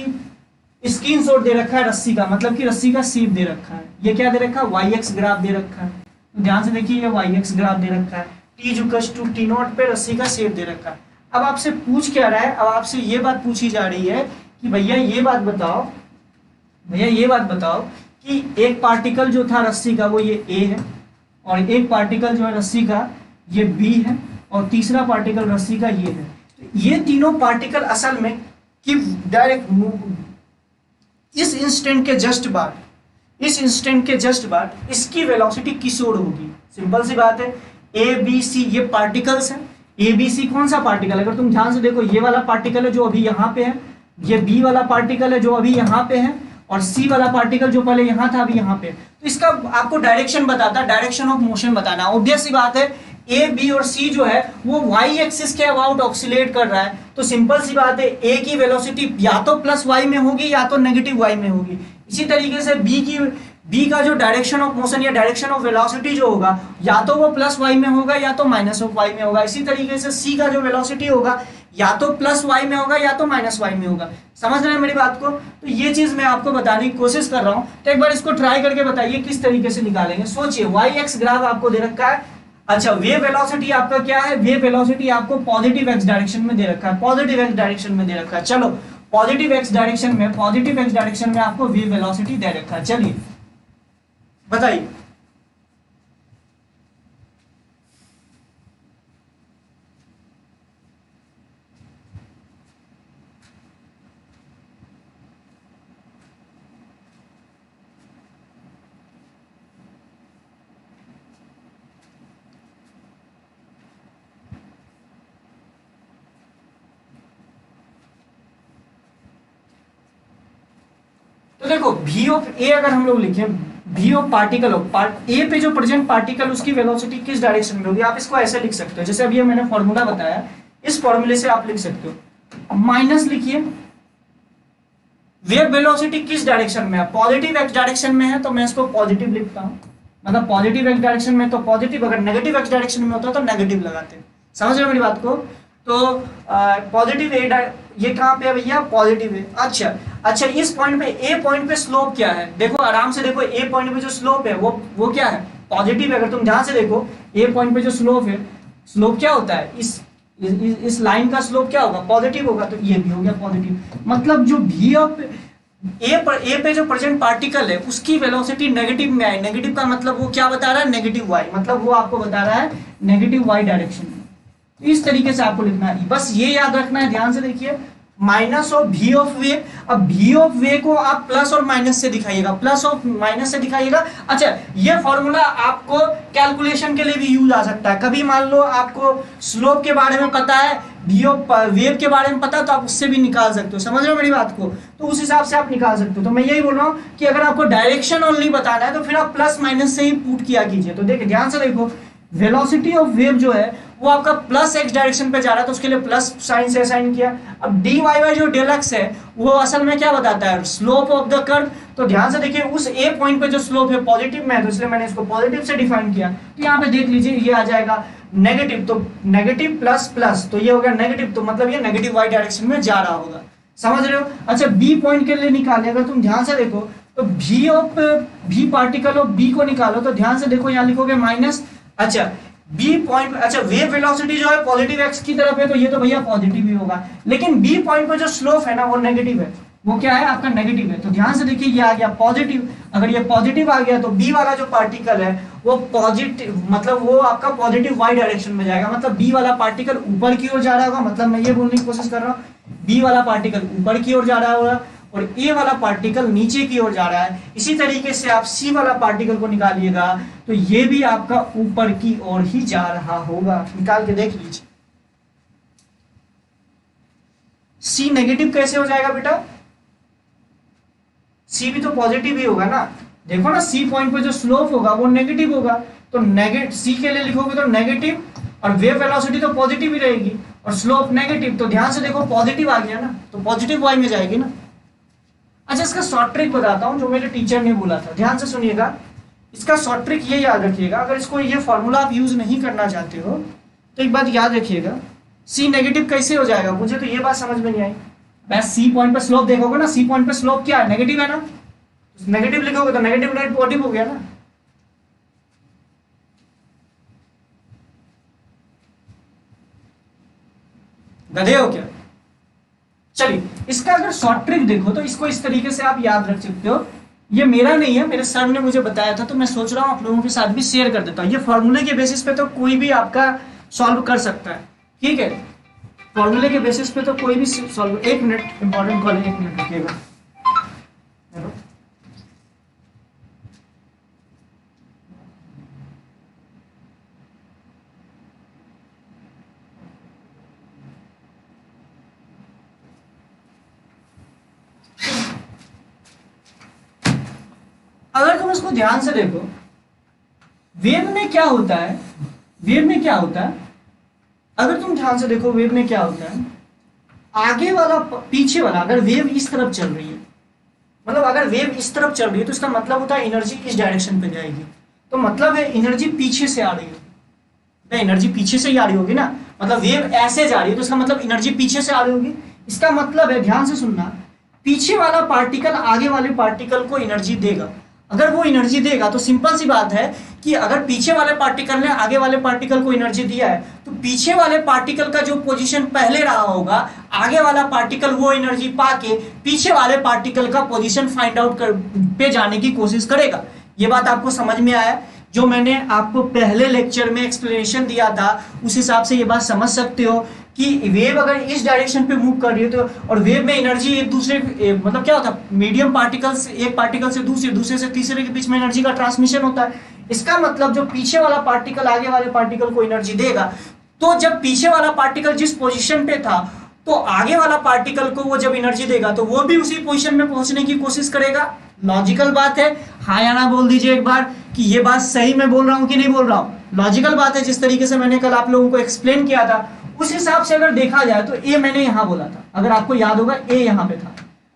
स्क्रीनशॉट दे रखा है रस्सी का, मतलब कि रस्सी का शेप दे रखा है। ये क्या दे रखा है, वाई एक्स ग्राफ दे रखा है। तो ध्यान से देखिए, ये वाई एक्स ग्राफ दे रखा है, t equals to t not पे रस्सी का शेप दे रखा है। अब आपसे पूछ क्या रहा है, अब आपसे ये बात पूछी जा रही है कि भैया ये बात बताओ, भैया ये बात बताओ कि एक पार्टिकल जो था रस्सी का वो ये ए है, और एक पार्टिकल जो है रस्सी का ये बी है, और तीसरा पार्टिकल रस्सी का ये है। तो ये तीनों पार्टिकल असल में कि डायरेक्ट इस इंस्टेंट के जस्ट बाद, इस इंस्टेंट के जस्ट बाद इसकी वेलोसिटी किस ओर होगी? सिंपल सी बात है, ए बी सी ये पार्टिकल्स हैं। ए बी सी कौन सा पार्टिकल? अगर तुम ध्यान से देखो, ये वाला पार्टिकल है जो अभी यहाँ पे है, ये बी वाला पार्टिकल है जो अभी यहाँ पे है, और सी वाला पार्टिकल जो पहले यहाँ था अभी यहाँ पे। तो इसका आपको डायरेक्शन बताता है, डायरेक्शन ऑफ मोशन बताना। ऑब्वियस सी बात है, ए बी और सी जो है वो वाई एक्सिस के अबाउट ऑक्सीलेट कर रहा है। तो सिंपल सी बात है, ए की वेलोसिटी या तो प्लस वाई में होगी या तो नेगेटिव वाई में होगी। इसी तरीके से बी का जो डायरेक्शन ऑफ मोशन या डायरेक्शन ऑफ वेलोसिटी जो होगा या तो वो प्लस वाई में होगा या तो माइनस ऑफ वाई में होगा। इसी तरीके से सी का जो वेलोसिटी होगा या तो प्लस वाई में होगा या तो माइनस वाई में होगा। समझ रहे हैं मेरी बात को? तो ये चीज मैं आपको बताने की कोशिश कर रहा हूं, तो एक बार इसको ट्राई करके बताइए किस तरीके से निकालेंगे। सोचिए, वाई एक्स ग्राफ आपको दे रखा है। अच्छा, वेव वेलोसिटी आपका क्या है? वेव वेलोसिटी आपको पॉजिटिव एक्स डायरेक्शन में दे रखा है, पॉजिटिव एक्स डायरेक्शन में दे रखा है। चलो, पॉजिटिव एक्स डायरेक्शन में आपको वेव वेलोसिटी दे रखा है। चलिए बताइए। तो देखो, v ऑफ ए अगर हम लोग लिखें, v ऑफ पार्टिकल ऑफ ए पे जो प्रेजेंट पार्टिकल उसकी वेलोसिटी किस डायरेक्शन में होगी, आप इसको ऐसे लिख सकते हो। जैसे अभी मैंने फॉर्मूला बताया, इस फॉर्मूले से आप लिख सकते हो। माइनस लिखिए, वेव वेलोसिटी किस डायरेक्शन में है? पॉजिटिव एक्स डायरेक्शन में है तो मैं इसको पॉजिटिव लिखता हूं, मतलब पॉजिटिव एक्स डायरेक्शन में तो पॉजिटिव, अगर नेगेटिव एक्स डायरेक्शन में होता तो नेगेटिव लगाते हैं। समझ रहे हो मेरी बात को? तो पॉजिटिव ये कहाँ पे है भैया? पॉजिटिव है। अच्छा, इस पॉइंट पे, ए पॉइंट पे स्लोप क्या है? देखो आराम से देखो, ए पॉइंट पे जो स्लोप है वो क्या है? पॉजिटिव है। अगर तुम ध्यान से देखो, ए पॉइंट पे जो स्लोप है, स्लोप क्या होता है? इस लाइन का स्लोप क्या होगा? पॉजिटिव होगा। तो ये भी हो गया पॉजिटिव। मतलब जो भी ऑफ ए पे जो प्रेजेंट पार्टिकल है उसकी वेलोसिटी नेगेटिव में आई। नेगेटिव का मतलब वो क्या बता रहा है? नेगेटिव वाई, मतलब वो आपको बता रहा है नेगेटिव वाई डायरेक्शन में। इस तरीके से आपको लिखना है, बस ये याद रखना है। ध्यान से देखिए, माइनस ऑफ भी ऑफ वे। अब भी ऑफ वे को आप प्लस और माइनस से दिखाइएगा, प्लस और माइनस से दिखाइएगा। अच्छा, ये फॉर्मूला आपको कैलकुलेशन के लिए भी यूज आ सकता है। कभी मान लो आपको स्लोप के बारे में पता है, भी ऑफ वेव के बारे में पता है, तो आप उससे भी निकाल सकते हो। समझ रहे हो मेरी बात को? तो उस हिसाब से आप निकाल सकते हो। तो मैं यही बोल रहा हूँ कि अगर आपको डायरेक्शन ओनली बताना है तो फिर आप प्लस माइनस से ही पुट किया कीजिए। तो देखिए, ध्यान से देखो, वेलोसिटी ऑफ वेव जो है वो आपका प्लस एक्स डायरेक्शन पे जा रहा है तो उसके लिए प्लस साइन से असाइन किया। अब डी वाई वाई जो डेल एक्स है वो असल में क्या बताता है? Slope of the curve. तो ध्यान से देखिए, उस ए पॉइंट पे जो स्लोप है पॉजिटिव में है तो इसलिए मैंने इसको पॉजिटिव से डिफाइन किया। तो यहाँ पे देख लीजिए, ये आ जाएगा नेगेटिव, तो नेगेटिव प्लस प्लस, तो ये हो गया नेगेटिव, तो मतलब ये नेगेटिव वाई डायरेक्शन में जा रहा होगा। समझ रहे हो? अच्छा, बी पॉइंट के लिए निकाले, अगर तुम ध्यान से देखो तो भी पार्टिकल ऑफ बी को निकालो तो ध्यान से देखो, यहाँ लिखोगे माइनस। अच्छा, बी पॉइंट, अच्छा वेव वेलोसिटी जो है पॉजिटिव एक्स की तरफ है तो ये तो भैया पॉजिटिव ही होगा, लेकिन बी पॉइंट पे जो स्लोप है ना वो नेगेटिव है। वो क्या है? आपका नेगेटिव है। तो ध्यान से देखिए, ये आ गया पॉजिटिव। अगर ये पॉजिटिव आ गया तो बी वाला जो पार्टिकल है वो पॉजिटिव, मतलब वो आपका पॉजिटिव वाई डायरेक्शन में जाएगा, मतलब बी वाला पार्टिकल ऊपर की ओर जा रहा होगा। मतलब मैं ये बोलने की कोशिश कर रहा हूँ, बी वाला पार्टिकल ऊपर की ओर जा रहा होगा और ए वाला पार्टिकल नीचे की ओर जा रहा है। इसी तरीके से आप सी वाला पार्टिकल को निकालिएगा तो ये भी आपका ऊपर की ओर ही जा रहा होगा। निकाल के देख लीजिए। सी नेगेटिव कैसे हो जाएगा बेटा? सी भी तो पॉजिटिव ही होगा ना। देखो ना, सी पॉइंट पे जो स्लोप होगा वो नेगेटिव होगा, तो नेगेटिव सी के लिए लिखोगे तो नेगेटिव, और वेव वेलोसिटी तो पॉजिटिव ही रहेगी और स्लोप नेगेटिव। तो ध्यान से देखो, पॉजिटिव आ गया ना, तो पॉजिटिव वाई में जाएगी ना। अच्छा, इसका शॉर्ट ट्रिक बताता हूं जो मेरे टीचर ने बोला था, ध्यान से सुनिएगा। इसका शॉर्ट ट्रिक ये याद रखिएगा, अगर इसको ये फॉर्मूला आप यूज नहीं करना चाहते हो तो एक बात याद रखिएगा, सी नेगेटिव कैसे हो जाएगा? मुझे तो ये बात समझ में नहीं आई। बस सी पॉइंट पर स्लोप देखोगे ना, सी पॉइंट पर स्लोप क्या है? नेगेटिव है ना। नेगेटिव लिखोगे तो नेगेटिव नेगेटिव पॉजिटिव हो गया ना। गधे हो क्या? चलिए, इसका अगर शॉर्ट ट्रिक देखो तो इसको इस तरीके से आप याद रख सकते हो। ये मेरा नहीं है, मेरे सर ने मुझे बताया था, तो मैं सोच रहा हूं आप लोगों के साथ भी शेयर कर देता हूं। ये फॉर्मूले के बेसिस पे तो कोई भी आपका सॉल्व कर सकता है, ठीक है। फॉर्मूले के बेसिस पे तो कोई भी सॉल्व। एक मिनट, इंपॉर्टेंट कॉल, एक मिनट रुकिएगा। अगर तुम इसको ध्यान से देखो, वेव में क्या होता है, वेव में क्या होता है, अगर तुम ध्यान से देखो वेव में क्या होता है, आगे वाला पीछे वाला, अगर वेव इस तरफ चल रही है, मतलब अगर वेव इस तरफ चल रही है तो इसका मतलब होता है एनर्जी इस डायरेक्शन पे जाएगी, तो मतलब है एनर्जी पीछे से आ रही है। एनर्जी पीछे से ही आ रही होगी ना, मतलब वेव ऐसे जा रही है तो इसका मतलब एनर्जी पीछे से आ रही होगी। इसका मतलब है, ध्यान से सुनना, पीछे वाला पार्टिकल आगे वाले पार्टिकल को एनर्जी देगा। अगर वो एनर्जी देगा तो सिंपल सी बात है कि अगर पीछे वाले पार्टिकल ने आगे वाले पार्टिकल को एनर्जी दिया है तो पीछे वाले पार्टिकल का जो पोजीशन पहले रहा होगा, आगे वाला पार्टिकल वो एनर्जी पाके पीछे वाले पार्टिकल का पोजीशन फाइंड आउट कर पे जाने की कोशिश करेगा। ये बात आपको समझ में आया? जो मैंने आपको पहले लेक्चर में एक्सप्लेनेशन दिया था उस हिसाब से ये बात समझ सकते हो कि वेव अगर इस डायरेक्शन पे मूव कर रही है तो, और वेव में एनर्जी एक दूसरे मतलब क्या होता है, मीडियम पार्टिकल से, एक पार्टिकल से दूसरे, दूसरे से तीसरे के बीच में एनर्जी का ट्रांसमिशन होता है। इसका मतलब जो पीछे वाला पार्टिकल आगे वाले पार्टिकल को एनर्जी देगा, तो जब पीछे वाला पार्टिकल जिस पोजिशन पे था तो आगे वाला पार्टिकल को वो जब एनर्जी देगा तो वो भी उसी पोजिशन में पहुंचने की कोशिश करेगा। लॉजिकल बात है, हाँ या ना बोल दीजिए एक बार कि ये बात सही मैं बोल रहा हूं कि नहीं बोल रहा हूं। लॉजिकल बात है, जिस तरीके से मैंने कल आप लोगों को एक्सप्लेन किया था उस हिसाब से अगर देखा जाए तो ए मैंने यहां बोला था, अगर आपको याद होगा ए यहां पे था।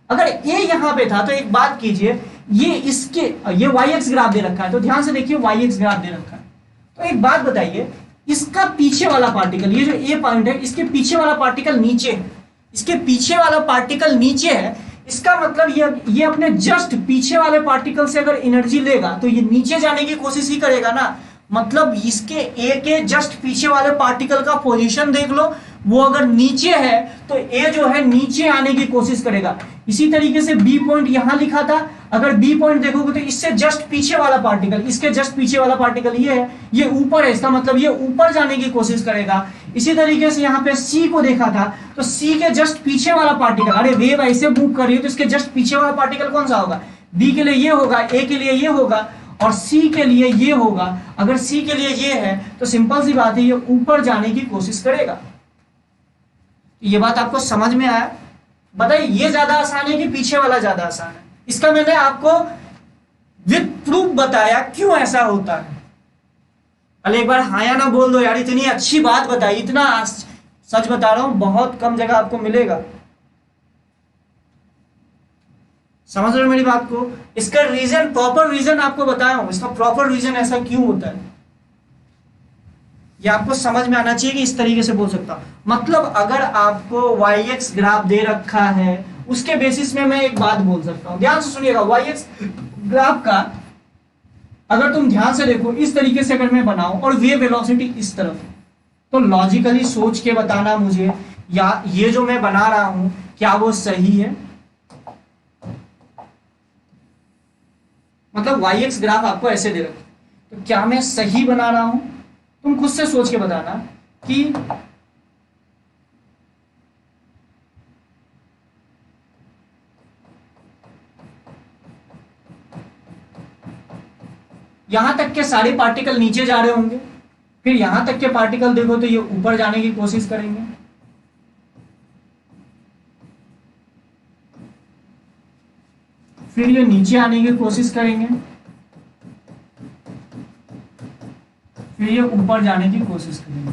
अगर ए यहां पे था तो एक बात कीजिए, ये इसके ये वाई एक्स ग्राफ दे रखा है, तो ध्यान से देखिए वाई एक्स ग्राफ दे रखा है। तो एक बात बताइए, इसका पीछे वाला पार्टिकल, ये जो ए पॉइंट है, इसके पीछे वाला पार्टिकल नीचे है, इसके पीछे वाला पार्टिकल नीचे है। इसका मतलब ये अपने जस्ट पीछे वाले पार्टिकल से अगर एनर्जी लेगा तो ये नीचे जाने की कोशिश ही करेगा ना। मतलब इसके ए के जस्ट पीछे वाले पार्टिकल का पोजीशन देख लो, वो अगर नीचे है तो ए जो है नीचे आने की कोशिश करेगा। इसी तरीके से बी पॉइंट यहां लिखा था, अगर बी पॉइंट देखोगे तो इससे जस्ट पीछे वाला पार्टिकल, इसके जस्ट पीछे वाला पार्टिकल ये है, ये ऊपर है, इसका मतलब ये ऊपर जाने की कोशिश करेगा। इसी तरीके से यहाँ पे सी को देखा था तो सी के जस्ट पीछे वाला पार्टिकल, अरे वेव ऐसे मूव कर रही है तो इसके जस्ट पीछे वाला पार्टिकल कौन सा होगा? बी के लिए ये होगा, ए के लिए ये होगा और सी के लिए ये होगा। अगर सी के लिए ये है तो सिंपल सी बात है, ये ऊपर जाने की कोशिश करेगा। ये बात आपको समझ में आया? बताइए, ये ज्यादा आसान है कि पीछे वाला ज्यादा आसान है? इसका मैंने आपको विद प्रूफ बताया क्यों ऐसा होता है। अरे एक बार हाँ या ना बोल दो यार, इतनी अच्छी बात बताई, इतना सच बता रहा हूं, बहुत कम जगह आपको मिलेगा। समझ रहे हो मेरी बात को? इसका रीजन, प्रॉपर रीजन आपको बताया हूं, इसका प्रॉपर रीजन ऐसा क्यों होता है ये आपको समझ में आना चाहिए कि इस तरीके से बोल सकता हूं। मतलब अगर आपको वाई एक्स ग्राफ दे रखा है उसके बेसिस में मैं एक बात बोल सकता हूं, ध्यान से सुनिएगा। वाई एक्स ग्राफ का अगर तुम ध्यान से देखो, इस तरीके से अगर मैं बनाऊं और वेव वेलोसिटी इस तरफ, तो लॉजिकली सोच के बताना मुझे, या ये जो मैं बना रहा हूं क्या वो सही है? मतलब वाई एक्स ग्राफ आपको ऐसे दे रखा, तो क्या मैं सही बना रहा हूं? तुम खुद से सोच के बताना कि यहां तक के सारे पार्टिकल नीचे जा रहे होंगे, फिर यहां तक के पार्टिकल देखो तो ये ऊपर जाने की कोशिश करेंगे, फिर ये नीचे आने की कोशिश करेंगे, फिर ये ऊपर जाने की कोशिश करेंगे।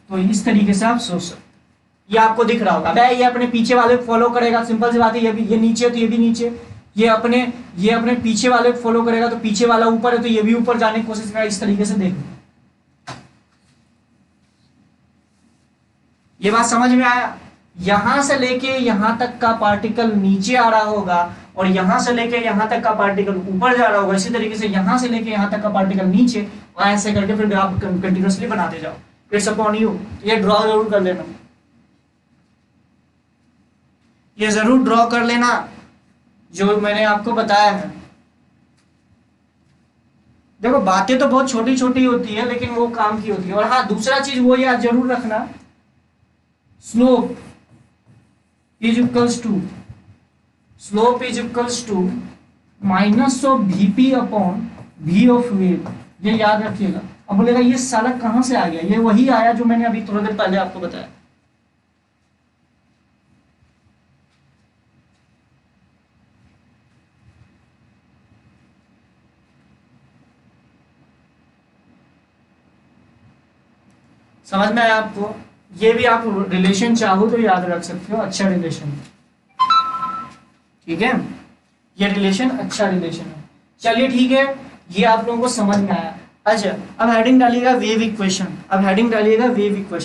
तो इस तरीके से आप सोच सकते, ये आपको दिख रहा होगा। ये अपने पीछे वाले को फॉलो करेगा, सिंपल सी बात है, ये नीचे तो ये भी नीचे, ये अपने पीछे वाले को फॉलो करेगा, तो पीछे वाला ऊपर है तो ये भी ऊपर जाने की कोशिश करेगा। इस तरीके से देखो, ये बात समझ में आया? यहां से लेके यहां तक का पार्टिकल नीचे आ रहा होगा और यहां से लेके यहां तक का पार्टिकल ऊपर जा रहा होगा। इसी तरीके से यहां से लेके यहां तक का पार्टिकल नीचे, और ऐसे करके फिर ग्राफ कंटिन्यूअसली बनाते जाओ। इट्स अपॉन यू, ये ड्रॉ जरूर कर लेना, ये जरूर ड्रॉ कर लेना जो मैंने आपको बताया है। देखो बातें तो बहुत छोटी छोटी होती है लेकिन वो काम की होती है। और हाँ, दूसरा चीज वो याद जरूर रखना, slope is equals to minus of Vp upon V of wave, ये याद रखिएगा। अब बोलेगा ये साला कहां से आ गया? ये वही आया जो मैंने अभी थोड़ी देर पहले आपको बताया। समझ में आया आपको? ये भी आप रिलेशन चाहो तो याद रख सकते हो, अच्छा रिलेशन, ठीक है, ये रिलेशन अच्छा रिलेशन है। चलिए ठीक है, ये आप लोगों को समझ में आया। अच्छा, अब हेडिंग डालिएगा वेव इक्वेशन।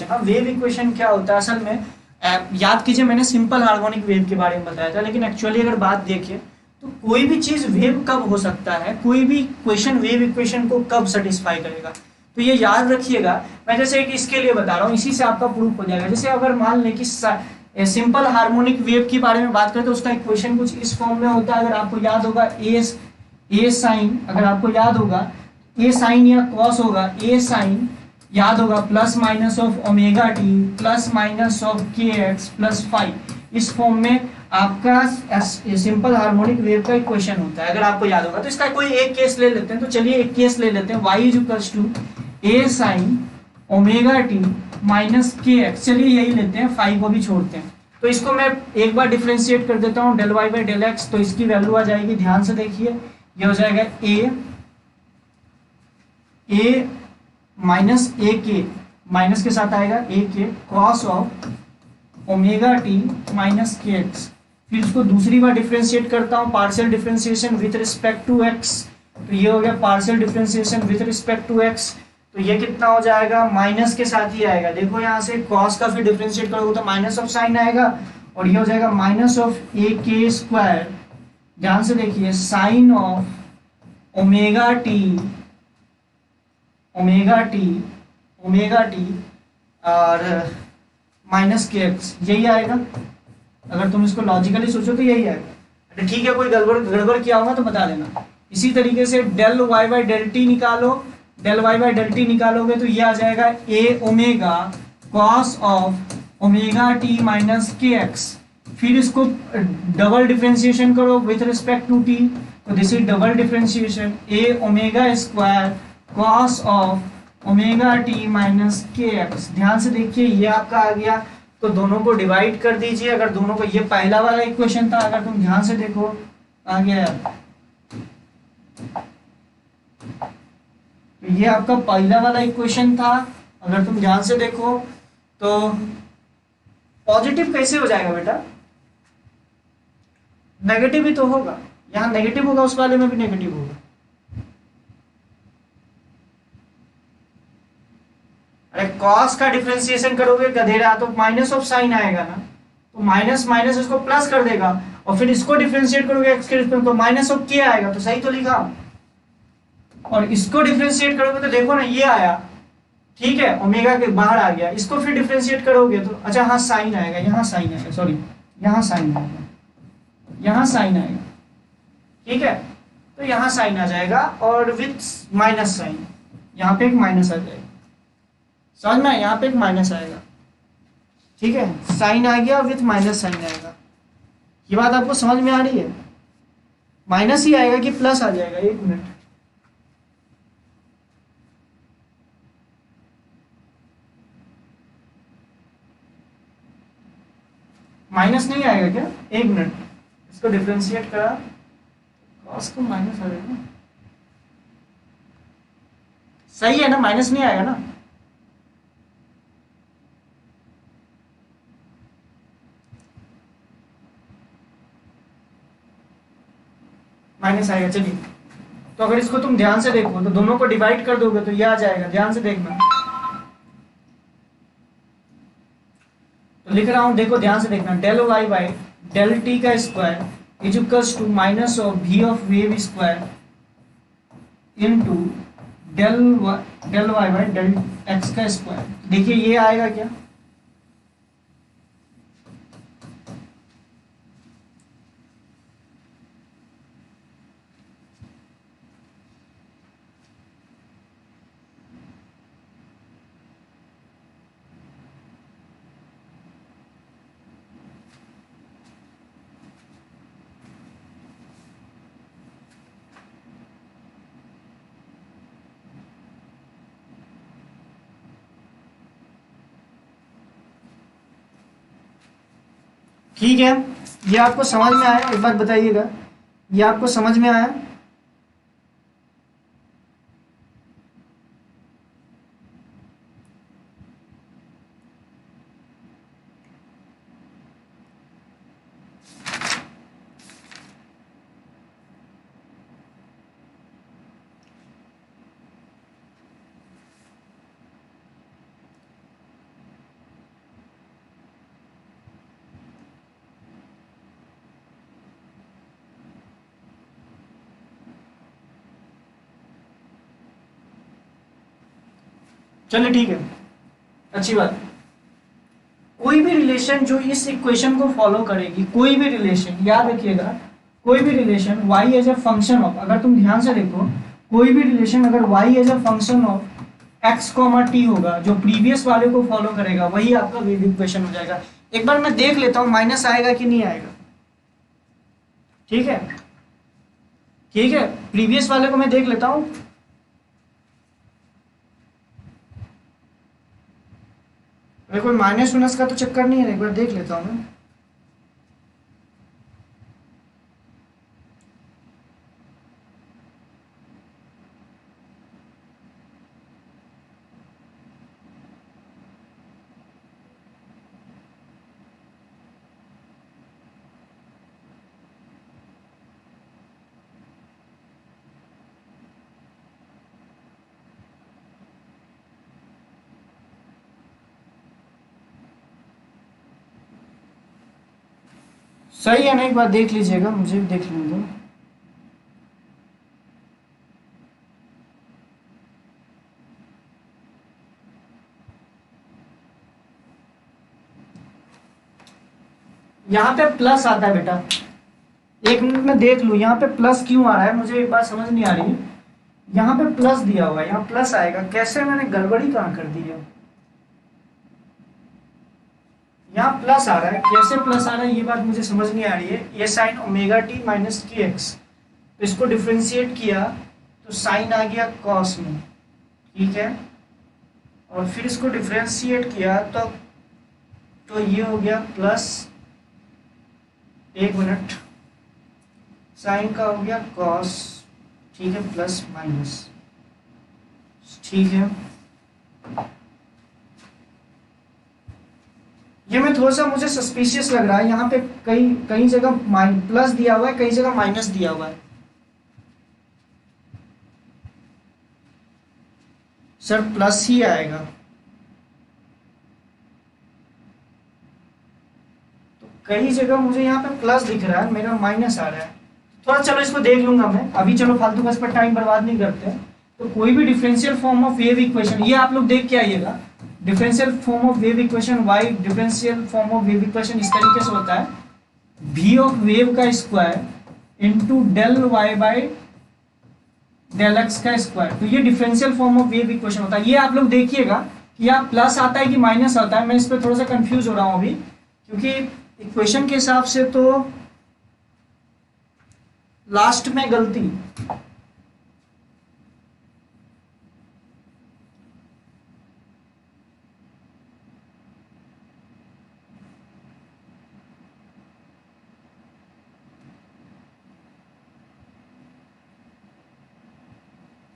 अब वेव इक्वेशन क्या होता है असल में? याद कीजिए, मैंने सिंपल हार्मोनिक वेव के बारे में बताया था, लेकिन एक्चुअली अगर बात देखिए तो कोई भी चीज वेव कब हो सकता है, कोई भी इक्वेशन वेव इक्वेशन को कब सेटिस्फाई करेगा, तो ये याद रखिएगा। मैं जैसे एक इसके लिए बता रहा हूँ, इसी से आपका प्रूफ हो जाएगा। जैसे अगर मान लें कि सिंपल हार्मोनिक वेव के बारे में बात करें तो उसका इक्वेशन कुछ इस फॉर्म में होता है। अगर आपको याद होगा ए साइन, अगर आपको याद होगा ए साइन या कॉस होगा, ए साइन याद होगा plus minus of omega t plus minus of के एक्स प्लस फाइव, इस फॉर्म में आपका सिंपल हार्मोनिक वेव का इक्वेशन होता है। अगर आपको याद होगा तो इसका कोई एक केस ले लेते हैं। तो चलिए एक केस ले लेते हैं, y is equals to a sine omega T minus के एक्स। चलिए यही लेते हैं, फाइव को भी छोड़ते हैं। तो इसको मैं एक बार डिफ्रेंशिएट कर देता हूँ, del Y by del x. तो इसकी वैल्यू आ जाएगी, ध्यान से देखिए, ये हो जाएगा ए माइनस ए के, माइनस के साथ आएगा a k cos of omega T minus के एक्स। फिर इसको दूसरी बार डिफ्रेंशिएट करता हूँ, partial differentiation with respect to x. तो ये हो गया partial differentiation with respect to x. तो ये कितना हो जाएगा, माइनस के साथ ही आएगा। देखो यहाँ से कॉस का फिर डिफ्रेंशिएट करोगे तो माइनस ऑफ साइन आएगा, और ये हो जाएगा माइनस ऑफ ए के स्क्वायर। ध्यान से देखिए, साइन ऑफ ओमेगा टी और माइनस के एक्स, यही आएगा। अगर तुम इसको लॉजिकली सोचो तो यही आएगा। ठीक है, कोई गड़बड़ किया होगा तो बता देना। इसी तरीके से del Y by del T निकालो, del Y by del T निकालोगे तो ये आ जाएगा A omega cos of omega T minus के एक्स। फिर इसको डबल डिफ्रेंशिएशन करो विथ रिस्पेक्ट टू टी, तो this is double differentiation A omega square cos of omega T minus के एक्स। ध्यान से देखिए, ये आपका आ गया। तो दोनों को डिवाइड कर दीजिए। अगर दोनों को, ये पहला वाला इक्वेशन था, अगर तुम ध्यान से देखो आ गया, तो ये आपका पहला वाला इक्वेशन था। अगर तुम ध्यान से देखो तो पॉजिटिव कैसे हो जाएगा बेटा, नेगेटिव ही तो होगा। यहाँ नेगेटिव होगा, उस वाले में भी नेगेटिव होगा। अरे कॉस का डिफरेंशिएशन करोगे गधेरा तो माइनस ऑफ साइन आएगा ना, तो माइनस माइनस इसको प्लस कर देगा, और फिर इसको डिफरेंशिएट करोगे एक्स के रिस्पेक्ट तो माइनस ऑफ के आएगा। तो सही तो लिखा। और इसको डिफरेंशिएट करोगे तो देखो ना, ये आया, ठीक है, ओमेगा के बाहर आ गया। इसको फिर डिफरेंशिएट करोगे तो अच्छा हाँ साइन आएगा, यहाँ साइन आएगा, सॉरी यहाँ साइन आएगा, यहाँ साइन आएगा, ठीक है। तो यहाँ साइन आ जाएगा और विथ माइनस साइन, यहाँ पे एक माइनस आ जाएगा, समझ में, यहाँ पे एक माइनस आएगा, ठीक है। साइन आ गया विथ माइनस साइन आएगा। ये बात आपको समझ में आ रही है? माइनस ही आएगा कि प्लस आ जाएगा? एक मिनट, माइनस नहीं आएगा क्या? एक मिनट, इसको डिफ्रेंशिएट करा, कॉस को माइनस आ जाएगा, सही है ना? माइनस नहीं आएगा ना? माइनस आएगा, चलिए। तो अगर इसको तुम ध्यान से देखो तो दोनों को डिवाइड कर दोगे तो ये आ जाएगा, ध्यान से देखना। तो लिख रहा हूं, देखो ध्यान से देखना, del Y by del T का square is equals to minus of V of wave square into del Y by del x का स्क्वायर। देखिए ये आएगा क्या? ठीक है, ये आपको समझ में आया? एक बार बताइएगा, ये आपको समझ में आया? चलिए ठीक है, अच्छी बात। कोई भी रिलेशन जो इस इक्वेशन को फॉलो करेगी, कोई भी रिलेशन, याद रखिएगा, कोई भी relation y as a function of, अगर तुम ध्यान से देखो, कोई भी रिलेशन अगर y as a function of x comma t होगा, जो प्रीवियस वाले को फॉलो करेगा, वही आपका वेव इक्वेशन हो जाएगा। एक बार मैं देख लेता हूँ माइनस आएगा कि नहीं आएगा। ठीक है, ठीक है, प्रीवियस वाले को मैं देख लेता हूँ। कोई माइनस माइनस का तो चक्कर नहीं है, एक बार देख लेता हूँ मैं। सही है ना? एक बार देख लीजिएगा, मुझे भी देख लेने दो। यहाँ पे प्लस आता है बेटा, एक मिनट में देख लूँ यहाँ पे प्लस क्यों आ रहा है, मुझे एक बात समझ नहीं आ रही है। यहाँ पे प्लस दिया हुआ है, यहाँ प्लस आएगा कैसे? मैंने गड़बड़ी कहाँ कर दी है? यहाँ प्लस आ रहा है, कैसे प्लस आ रहा है ये बात मुझे समझ नहीं आ रही है। ये साइन ओमेगा टी माइनस की एक्स, तो इसको डिफ्रेंशिएट किया तो साइन आ गया कॉस में, ठीक है, और फिर इसको डिफ्रेंशिएट किया तो ये हो गया प्लस, एक मिनट, साइन का हो गया कॉस, ठीक है, प्लस माइनस, ठीक है। ये में थोड़ा सा मुझे सस्पिशियस लग रहा है, यहाँ पे कई कई जगह प्लस दिया हुआ है, कई जगह माइनस दिया हुआ है। सर प्लस ही आएगा, तो कई जगह मुझे यहाँ पे प्लस दिख रहा है, मेरा माइनस आ रहा है। थोड़ा चलो इसको देख लूंगा मैं अभी, चलो फालतू का इस पर टाइम बर्बाद नहीं करते। तो कोई भी differential form of wave equation, ये आप लोग देख के आइएगा, differential form of wave equation y differential form of wave equation इस तरीके से होता है, v ऑफ वेव का square into del Y by del x का स्क्वायर। तो ये differential form of wave equation होता है। ये आप लोग देखिएगा कि यहाँ प्लस आता है कि माइनस आता है, मैं इस पर थोड़ा सा कंफ्यूज हो रहा हूँ अभी, क्योंकि इक्वेशन के हिसाब से तो लास्ट में गलती,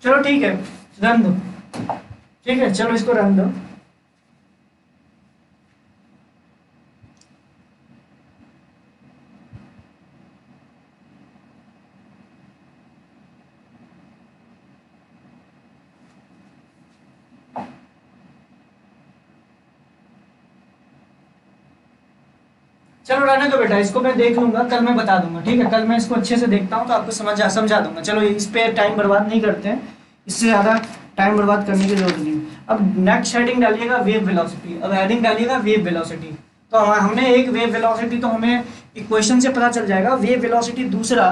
चलो ठीक है, रन दो। ठीक है, चलो इसको रन दो। चलो रहने दो बेटा, इसको मैं देख लूंगा, कल मैं बता दूंगा। ठीक है, कल मैं इसको अच्छे से देखता हूँ तो आपको समझा दूंगा। चलो इस पे टाइम बर्बाद नहीं करते हैं, इससे ज़्यादा टाइम बर्बाद करने की जरूरत नहीं। अब नेक्स्ट हेडिंग डालिएगा वेव वेलोसिटी। अब हेडिंग डालिएगा वेव वेलोसिटी। तो हमने एक वेव वेलोसिटी तो हमें इक्वेशन से पता चल जाएगा। वेव वेलोसिटी दूसरा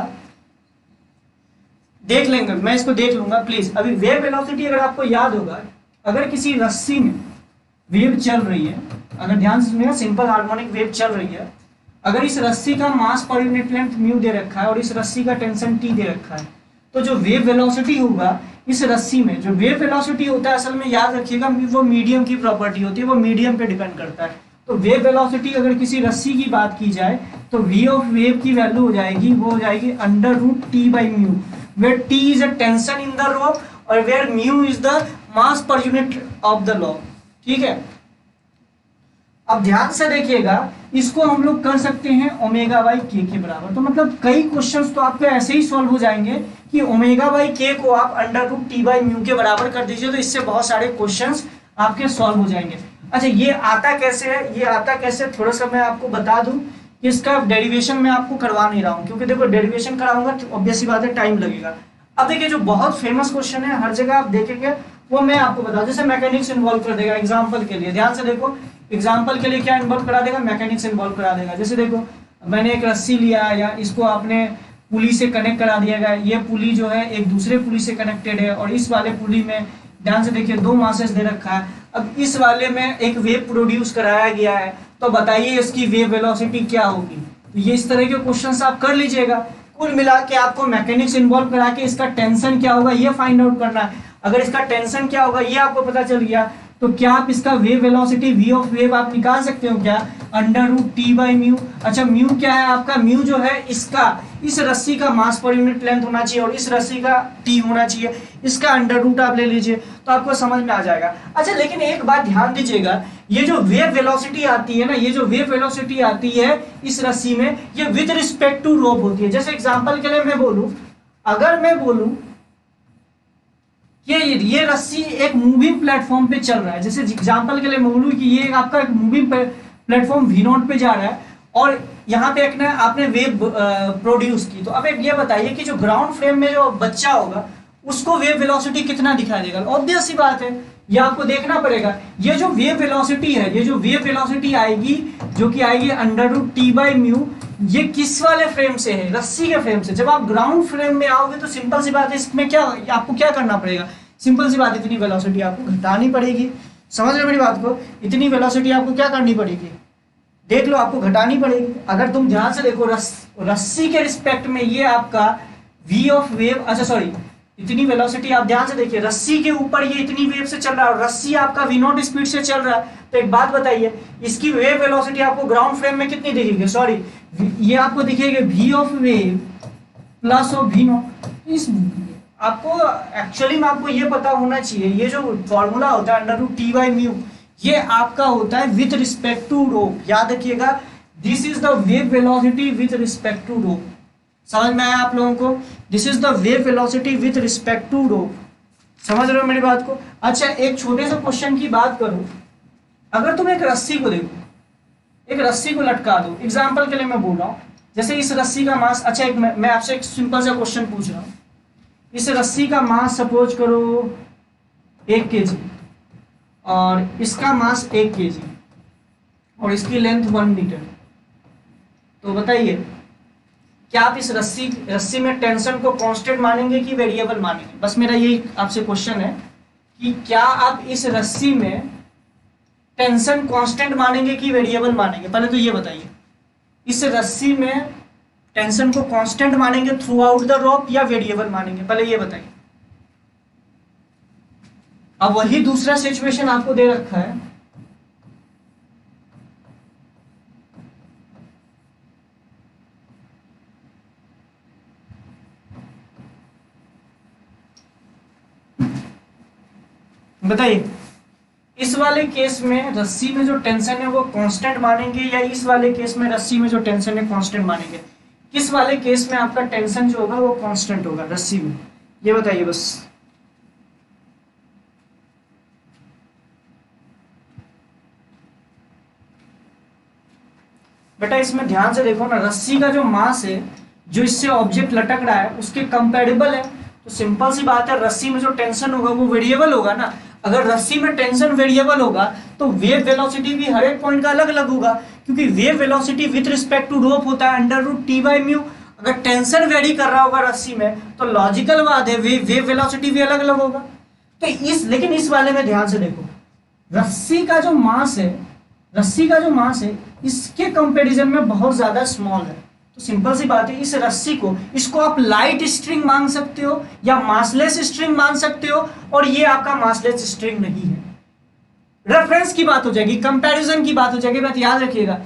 देख लेंगे, मैं इसको देख लूंगा प्लीज। अभी वेव वेलोसिटी अगर आपको याद होगा, अगर किसी रस्सी में वेव चल रही है, अगर ध्यान से सुनिएगा, सिंपल हार्मोनिक वेव चल रही है, अगर इस रस्सी का मास पर यूनिट लेंथ म्यू दे रखा है और इस रस्सी का टेंशन टी दे रखा है, तो जो वेव वेलोसिटी होगा इस रस्सी में, जो वेव वेलोसिटी होता है, असल में याद रखिएगा वो मीडियम की प्रॉपर्टी होती है, वो मीडियम पे डिपेंड करता है। तो वेव वेलोसिटी अगर किसी रस्सी की बात की जाए तो वी ऑफ वेव की वैल्यू हो जाएगी, वो हो जाएगी √T/μ, where T is a tension in the rope और where mu is the mass per unit of the law। ठीक है, अब ध्यान से देखिएगा, इसको हम लोग कर सकते हैं ω/k के बराबर। तो मतलब कई क्वेश्चंस तो आपके ऐसे ही सॉल्व हो जाएंगे कि ω/k को आप √T/μ के बराबर कर दीजिए, तो इससे बहुत सारे क्वेश्चंस आपके सॉल्व हो जाएंगे। अच्छा, ये आता कैसे है, ये आता कैसे, थोड़ा सा मैं आपको बता दूं कि इसका डेरिवेशन मैं आपको करवा नहीं रहा हूं, क्योंकि देखो डेरिवेशन कराऊंगा तो ऑब्वियस सी बात है टाइम लगेगा। अब देखिए, जो बहुत फेमस क्वेश्चन है, हर जगह आप देखेंगे, वो मैं आपको बता, जैसे मैकेनिक्स इन्वॉल्व कर देगा एग्जाम्पल के लिए। ध्यान से देखो, एग्जाम्पल के लिए क्या इन्वॉल्व करा देगा, मैकेनिक्स इन्वॉल्व करा देगा। जैसे देखो, मैंने एक रस्सी लिया या इसको आपने पुली से कनेक्ट करा दिया गया, ये पुली जो है एक दूसरे पुली से कनेक्टेड है, और इस वाले पुली में ध्यान से देखिए 2 मासेस दे रखा है। अब इस वाले में एक वेव प्रोड्यूस कराया गया है, तो बताइए इसकी वेव वेलोसिटी क्या होगी। तो ये इस तरह के क्वेश्चंस आप कर लीजिएगा। कुल मिला के आपको मैकेनिक्स इन्वॉल्व करा के इसका टेंशन क्या होगा ये फाइंड आउट करना है। अगर इसका टेंशन क्या होगा ये आपको पता चल गया, तो क्या आप इसका wave velocity v of wave आप निकाल सकते हो क्या, √T/μ। अच्छा, म्यू क्या है आपका, म्यू जो है इसका, इस रस्सी का मास पर यूनिट लेंथ होना चाहिए और इस रस्सी का टी होना चाहिए, इसका √, आप ले लीजिए तो आपको समझ में आ जाएगा। अच्छा, लेकिन एक बात ध्यान दीजिएगा, ये जो वेव वेलोसिटी आती है ना, ये जो वेव वेलोसिटी आती है इस रस्सी में, ये विद रिस्पेक्ट टू रोप होती है। जैसे एग्जांपल के लिए मैं बोलूं, अगर मैं बोलूं ये रस्सी एक मूविंग प्लेटफॉर्म पे चल रहा है, जैसे एग्जांपल के लिए मैं बोलूं कि ये आपका एक मूविंग प्लेटफॉर्म V0 पे जा रहा है और यहाँ पे एक ना आपने वेव प्रोड्यूस की, तो अब एक ये बताइए कि जो ग्राउंड फ्रेम में जो बच्चा होगा उसको वेव वेलोसिटी कितना दिखाई देगा। ऑब्वियस सी बात है, ये आपको देखना पड़ेगा। ये जो वेव वेलोसिटी है, ये जो वेव वेलोसिटी आएगी, जो कि आएगी √T/μ, ये किस वाले फ्रेम से है, रस्सी के फ्रेम से। जब आप ग्राउंड फ्रेम में आओगे तो सिंपल सी बात है, इसमें क्या आपको क्या करना पड़ेगा, सिंपल सी बात, इतनी वेलोसिटी आपको घटानी पड़ेगी। समझ रहे हो मेरी बात को, इतनी वेलोसिटी आपको क्या करनी पड़ेगी, देख लो, आपको घटानी पड़ेगी। अगर तुम ध्यान से देखो, रस्सी के रिस्पेक्ट में ये आपका वी ऑफ वेव, अच्छा सॉरी, इतनी वेलोसिटी आप ध्यान से देखिए, रस्सी के ऊपर ये इतनी वेव से चल रहा है और रस्सी आपका V0 स्पीड से चल रहा है। तो एक बात बताइए, इसकी वेव वेलोसिटी आपको ग्राउंड फ्रेम में कितनी दिखेगी, सॉरी ये आपको दिखेगी V of wave plus of V0। इस आपको एक्चुअली में आपको ये पता होना चाहिए, ये जो फॉर्मूला होता है √T/μ, ये आपका होता है विथ रिस्पेक्ट टू रोप। याद रखिएगा, this is the wave velocity with respect to rope. समझ में आया आप लोगों को, this is the wave velocity with respect to rope. समझ रहे हो मेरी बात को। अच्छा, एक छोटे से क्वेश्चन की बात करूं, अगर तुम एक रस्सी को देखो, एक रस्सी को लटका दो, एग्जाम्पल के लिए मैं बोल रहा हूं, जैसे इस रस्सी का मास, अच्छा एक मैं आपसे एक सिंपल सा क्वेश्चन पूछ रहा हूं, इस रस्सी का मास सपोज करो 1 kg और इसका मास 1 kg और इसकी लेंथ 1 मीटर, तो बताइए क्या आप इस रस्सी में टेंशन को कांस्टेंट मानेंगे कि वेरिएबल मानेंगे। बस मेरा यही आपसे क्वेश्चन है कि क्या आप इस रस्सी में टेंशन कांस्टेंट मानेंगे कि वेरिएबल मानेंगे, पहले तो ये बताइए। इस रस्सी में टेंशन को कांस्टेंट मानेंगे थ्रू आउट द रॉप या वेरिएबल मानेंगे, पहले ये बताइए। अब वही दूसरा सिचुएशन आपको दे रखा है, बताइए, इस वाले केस में रस्सी में जो टेंशन है वो कांस्टेंट मानेंगे या इस वाले केस में रस्सी में जो टेंशन है कांस्टेंट मानेंगे? किस वाले केस में आपका टेंशन जो होगा वो कांस्टेंट होगा रस्सी में, ये बताइए बस। बेटा इसमें ध्यान से देखो ना, रस्सी का जो मास है जो इससे ऑब्जेक्ट लटक रहा है उसके कंपेरेबल है, तो सिंपल सी बात है रस्सी में जो टेंशन होगा वो वेरिएबल होगा ना। अगर रस्सी में टेंशन वेरिएबल होगा तो वेव वेलोसिटी भी हर एक पॉइंट का अलग अलग होगा, क्योंकि wave velocity with respect to rope होता है √T/μ। अगर टेंशन वेरी कर रहा होगा रस्सी में तो लॉजिकल बात है वेव वेलोसिटी भी अलग अलग होगा। तो लेकिन इस वाले में ध्यान से देखो, रस्सी का जो मास है इसके कंपैरिजन में बहुत ज्यादा स्मॉल है, तो सिंपल सी बात है इस रस्सी को, इसको आप लाइट स्ट्रिंग मान सकते हो या मासलेस स्ट्रिंग मान सकते हो, और ये आपका मासलेस स्ट्रिंग नहीं है। रेफरेंस की बात हो जाएगी, कंपैरिजन की बात हो जाएगी। बात याद रखिएगा,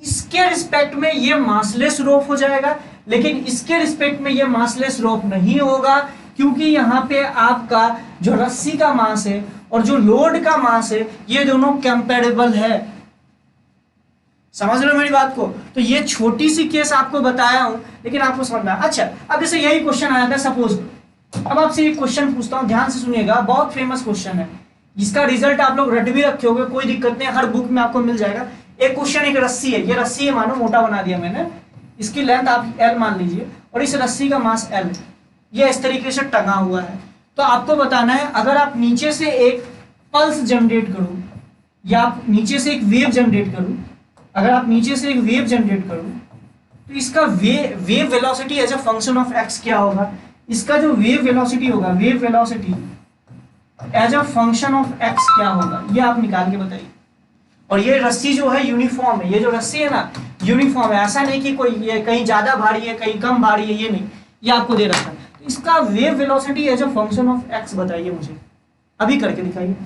इसके रिस्पेक्ट में ये मासलेस रोप हो जाएगा, लेकिन इसके रिस्पेक्ट में ये मासलेस रोप नहीं होगा, क्योंकि यहाँ पे आपका जो रस्सी का मास है और जो लोड का मास है ये दोनों कंपैरेबल है। समझ रहे हो मेरी बात को? तो ये छोटी सी केस आपको बताया हूं, लेकिन आपको समझना है। अच्छा, अब जैसे यही क्वेश्चन आया था सपोज, अब आपसे एक क्वेश्चन पूछता हूं, ध्यान से सुनिएगा, बहुत फेमस क्वेश्चन है, इसका रिजल्ट आप लोग रट भी रखे होगे, कोई दिक्कत नहीं, हर बुक में आपको मिल जाएगा। एक क्वेश्चन, एक रस्सी है, ये रस्सी है, मानो मोटा बना दिया मैंने, इसकी लेंथ आप L मान लीजिए और इस रस्सी का मास L, ये इस तरीके से टंगा हुआ है। तो आपको बताना है अगर आप नीचे से एक पल्स जनरेट करूं या आप नीचे से एक वेव जनरेट करूं, अगर आप नीचे से एक वेव जनरेट करो तो इसका wave velocity as a function of x क्या होगा? इसका जो वेव वेलोसिटी होगा, wave velocity as a function of x क्या होगा, ये आप निकाल के बताइए। और ये रस्सी जो है यूनिफॉर्म है, ये जो रस्सी है ना यूनिफॉर्म है, ऐसा नहीं कि कोई ये कहीं ज्यादा भारी है कहीं कम भारी है, ये नहीं, ये आपको दे रखा है। तो इसका wave velocity as a function of x बताइए मुझे, अभी करके दिखाइए।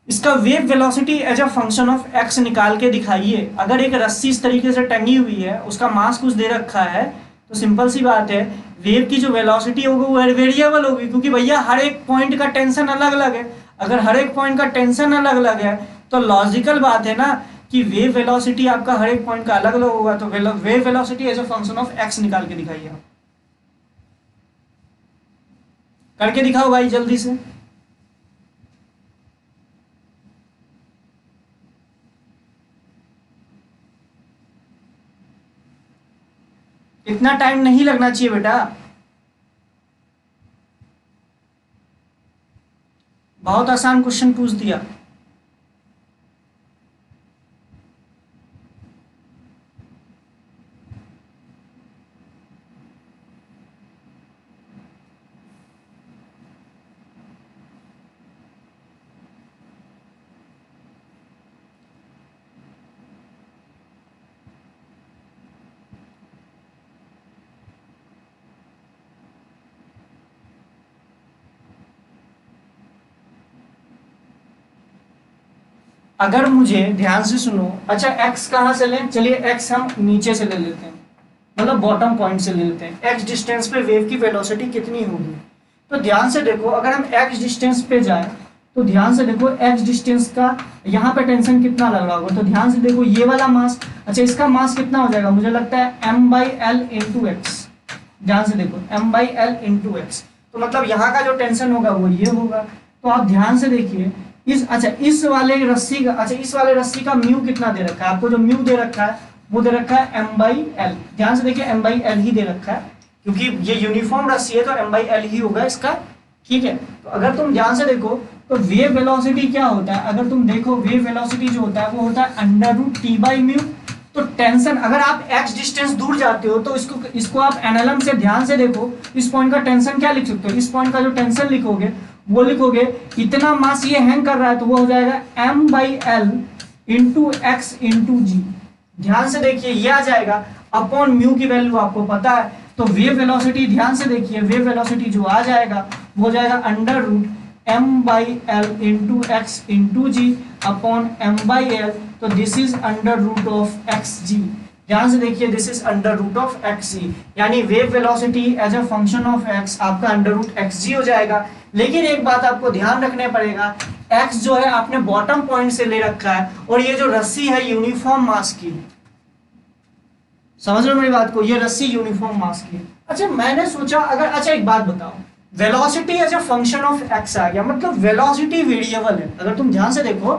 इसका wave velocity as a function of x निकाल के दिखाइए। अगर एक रस्सी इस तरीके से टंगी हुई है, उसका मास कुछ दे रखा है, तो सिंपल सी बात है वेव की जो वेलोसिटी होगी वो वेरिएबल होगी, क्योंकि भैया हर एक पॉइंट का टेंशन अलग अलग है। अगर हर एक पॉइंट का टेंशन अलग अलग है तो लॉजिकल बात है ना कि वेव वेलोसिटी आपका हर एक पॉइंट का अलग अलग होगा। तो wave velocity as a function of x निकाल के दिखाइए, आप करके दिखाओ भाई जल्दी से। इतना टाइम नहीं लगना चाहिए बेटा, बहुत आसान क्वेश्चन पूछ दिया। अगर मुझे ध्यान से सुनो, अच्छा x कहां से लें, चलिए x हम नीचे से ले लेते हैं, मतलब बॉटम पॉइंट से ले लेते हैं। x डिस्टेंस पे वेव की वेलोसिटी कितनी होगी? तो ध्यान से देखो, अगर हम x डिस्टेंस पे जाएं तो ध्यान से देखो x डिस्टेंस का यहाँ पे टेंशन कितना लग रहा होगा, तो ध्यान से देखो ये वाला मास, अच्छा इसका मास कितना हो जाएगा, मुझे लगता है m/l × x। ध्यान से देखो m/l × x, तो मतलब यहाँ का जो टेंशन होगा वो ये होगा। तो आप ध्यान से देखिए इस वाले रस्सी का म्यू कितना दे रखा है आपको, जो म्यू दे रखा है वो दे रखा है m/l। ध्यान से देखिए m/l ही दे रखा है, क्योंकि ये यूनिफॉर्म रस्सी है तो m/l ही होगा इसका, ठीक है। तो अगर तुम ध्यान से देखो तो वेव वेलोसिटी क्या होता है, अगर तुम देखो वेव वेलोसिटी जो होता है वो होता है √T/μ। तो टेंशन, अगर आप x डिस्टेंस दूर जाते हो तो इसको आप एनालम से ध्यान से देखो, इस पॉइंट का टेंशन क्या लिख सकते हो, इस पॉइंट का जो टेंशन लिखोगे वो लिखोगे इतना मास ये हैंग कर रहा है तो वो हो जाएगा m/l × x × g। ध्यान से देखिए ये आ जाएगा अपॉन म्यू की वैल्यू आपको पता है, तो वेव वेलोसिटी ध्यान से देखिए, वेव वेलोसिटी जो आ जाएगा वो हो जाएगा √m/l × x × g upon m/l, तो दिस इज √xg। ध्यान से देखिए, this is under root of X G, यानी wave velocity as a function of X आपका अंडर रूट एक्स जी हो जाएगा। लेकिन एक बात आपको ध्यान रखने पड़ेगा, एक्स जो है आपने बॉटम पॉइंट से ले रखा है और ये जो रस्सी है यूनिफॉर्म मास की, समझ रहे हो मेरी बात को, ये रस्सी यूनिफॉर्म मास की। अच्छा मैंने सोचा अगर, अच्छा एक बात बताओ, velocity as a function of X आ गया, मतलब वेलोसिटी वेरिएबल है। अगर तुम ध्यान से देखो,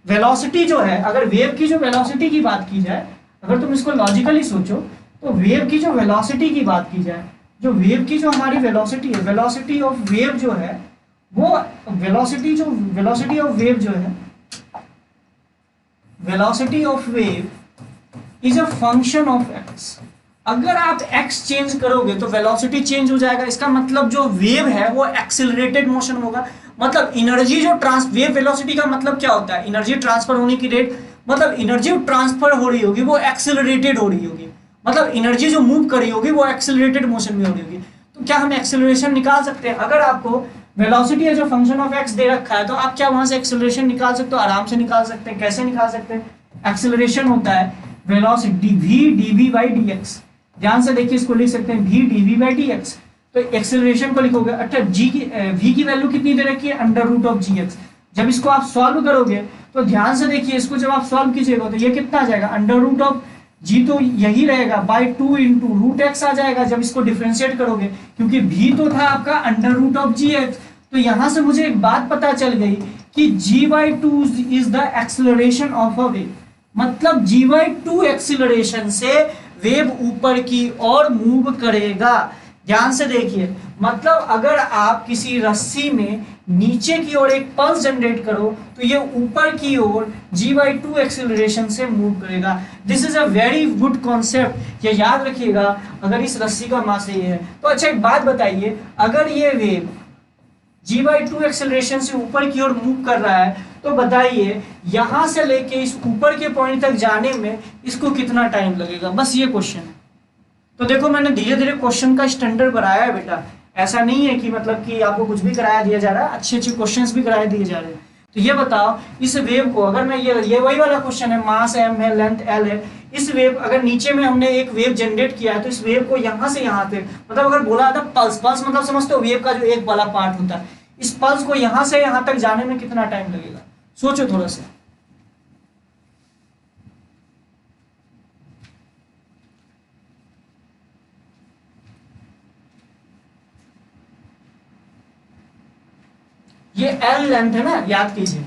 वेलोसिटी जो है, अगर वेव की जो वेलोसिटी की बात की जाए, अगर तुम इसको लॉजिकली सोचो तो वेव की जो वेलोसिटी की बात की जाए, जो वेव की जो हमारी वेलोसिटी है, वेलोसिटी ऑफ वेव जो है वो वेलोसिटी ऑफ वेव जो है, velocity of wave is a function of x. अगर आप एक्स चेंज करोगे तो वेलोसिटी चेंज हो जाएगा, इसका मतलब जो वेव है वो एक्सेलरेटेड मोशन होगा। मतलब एनर्जी जो वेव वेलोसिटी का मतलब क्या होता है, एनर्जी ट्रांसफर होने की रेट, मतलब एनर्जी ट्रांसफर हो रही होगी वो एक्सेलरेटेड हो रही होगी, मतलब एनर्जी जो मूव कर रही होगी वो एक्सेलरेटेड मोशन में हो रही होगी। तो क्या हम एक्सेलरेशन निकाल सकते हैं? अगर आपको velocity as a function of X दे रखा है तो आप क्या वहां से एक्सेलरेशन निकाल सकते हो? आराम से निकाल सकते हैं। कैसे निकाल सकते हैं? एक्सेलरेशन होता है velocity v dv by dx। ध्यान से देखिए, इसको लिख सकते हैं v dv by dx। तो एक्सेलरेशन को लिखोगे, अच्छा v की वैल्यू कितनी दे रखी है? Under root of gx। जब इसको आप सॉल्व करोगे तो ध्यान से देखिए, इसको जब आप सॉल्व कीजिएगा तो ये कितना आ जाएगा? अंडर रूट ऑफ g तो यही रहेगा बाय 2 इंटू रूट एक्स आ जाएगा जब इसको डिफ्रेंशिएट करोगे, क्योंकि v तो था आपका अंडर रूट ऑफ gx। तो यहां से मुझे एक बात पता चल गई कि g/2 is the acceleration of a wave, मतलब g/2 एक्सीलरेशन से वेव ऊपर की ओर मूव करेगा। ध्यान से देखिए, मतलब अगर आप किसी रस्सी में नीचे की ओर एक पल्स जनरेट करो तो ये ऊपर की ओर g/2 एक्सीलरेशन से मूव करेगा। This is a very good concept, ये याद रखिएगा अगर इस रस्सी का मास ये है तो। अच्छा एक बात बताइए, अगर ये वेव g/2 एक्सेलरेशन से ऊपर की ओर मूव कर रहा है तो बताइए यहां से लेके इस ऊपर के पॉइंट तक जाने में इसको कितना टाइम लगेगा? बस ये क्वेश्चन है। तो देखो मैंने धीरे धीरे क्वेश्चन का स्टैंडर्ड बढ़ाया है बेटा, ऐसा नहीं है कि मतलब कि आपको कुछ भी कराया दिया जा रहा है, अच्छे अच्छे क्वेश्चंस भी कराए दिए जा रहे हैं। तो ये बताओ, इस वेव को अगर मैं ये वही वाला क्वेश्चन है, मास m है, लेंथ l है, इस वेव अगर नीचे में हमने एक वेव जनरेट किया है तो इस वेव को यहाँ से यहाँ तक, मतलब अगर बोला था पल्स, पल्स मतलब समझते हो वेव का जो एक वाला पार्ट होता है, इस पल्स को यहाँ से यहाँ तक जाने में कितना टाइम लगेगा? सोचो थोड़ा सा। ये L लेंथ है ना, याद कीजिए।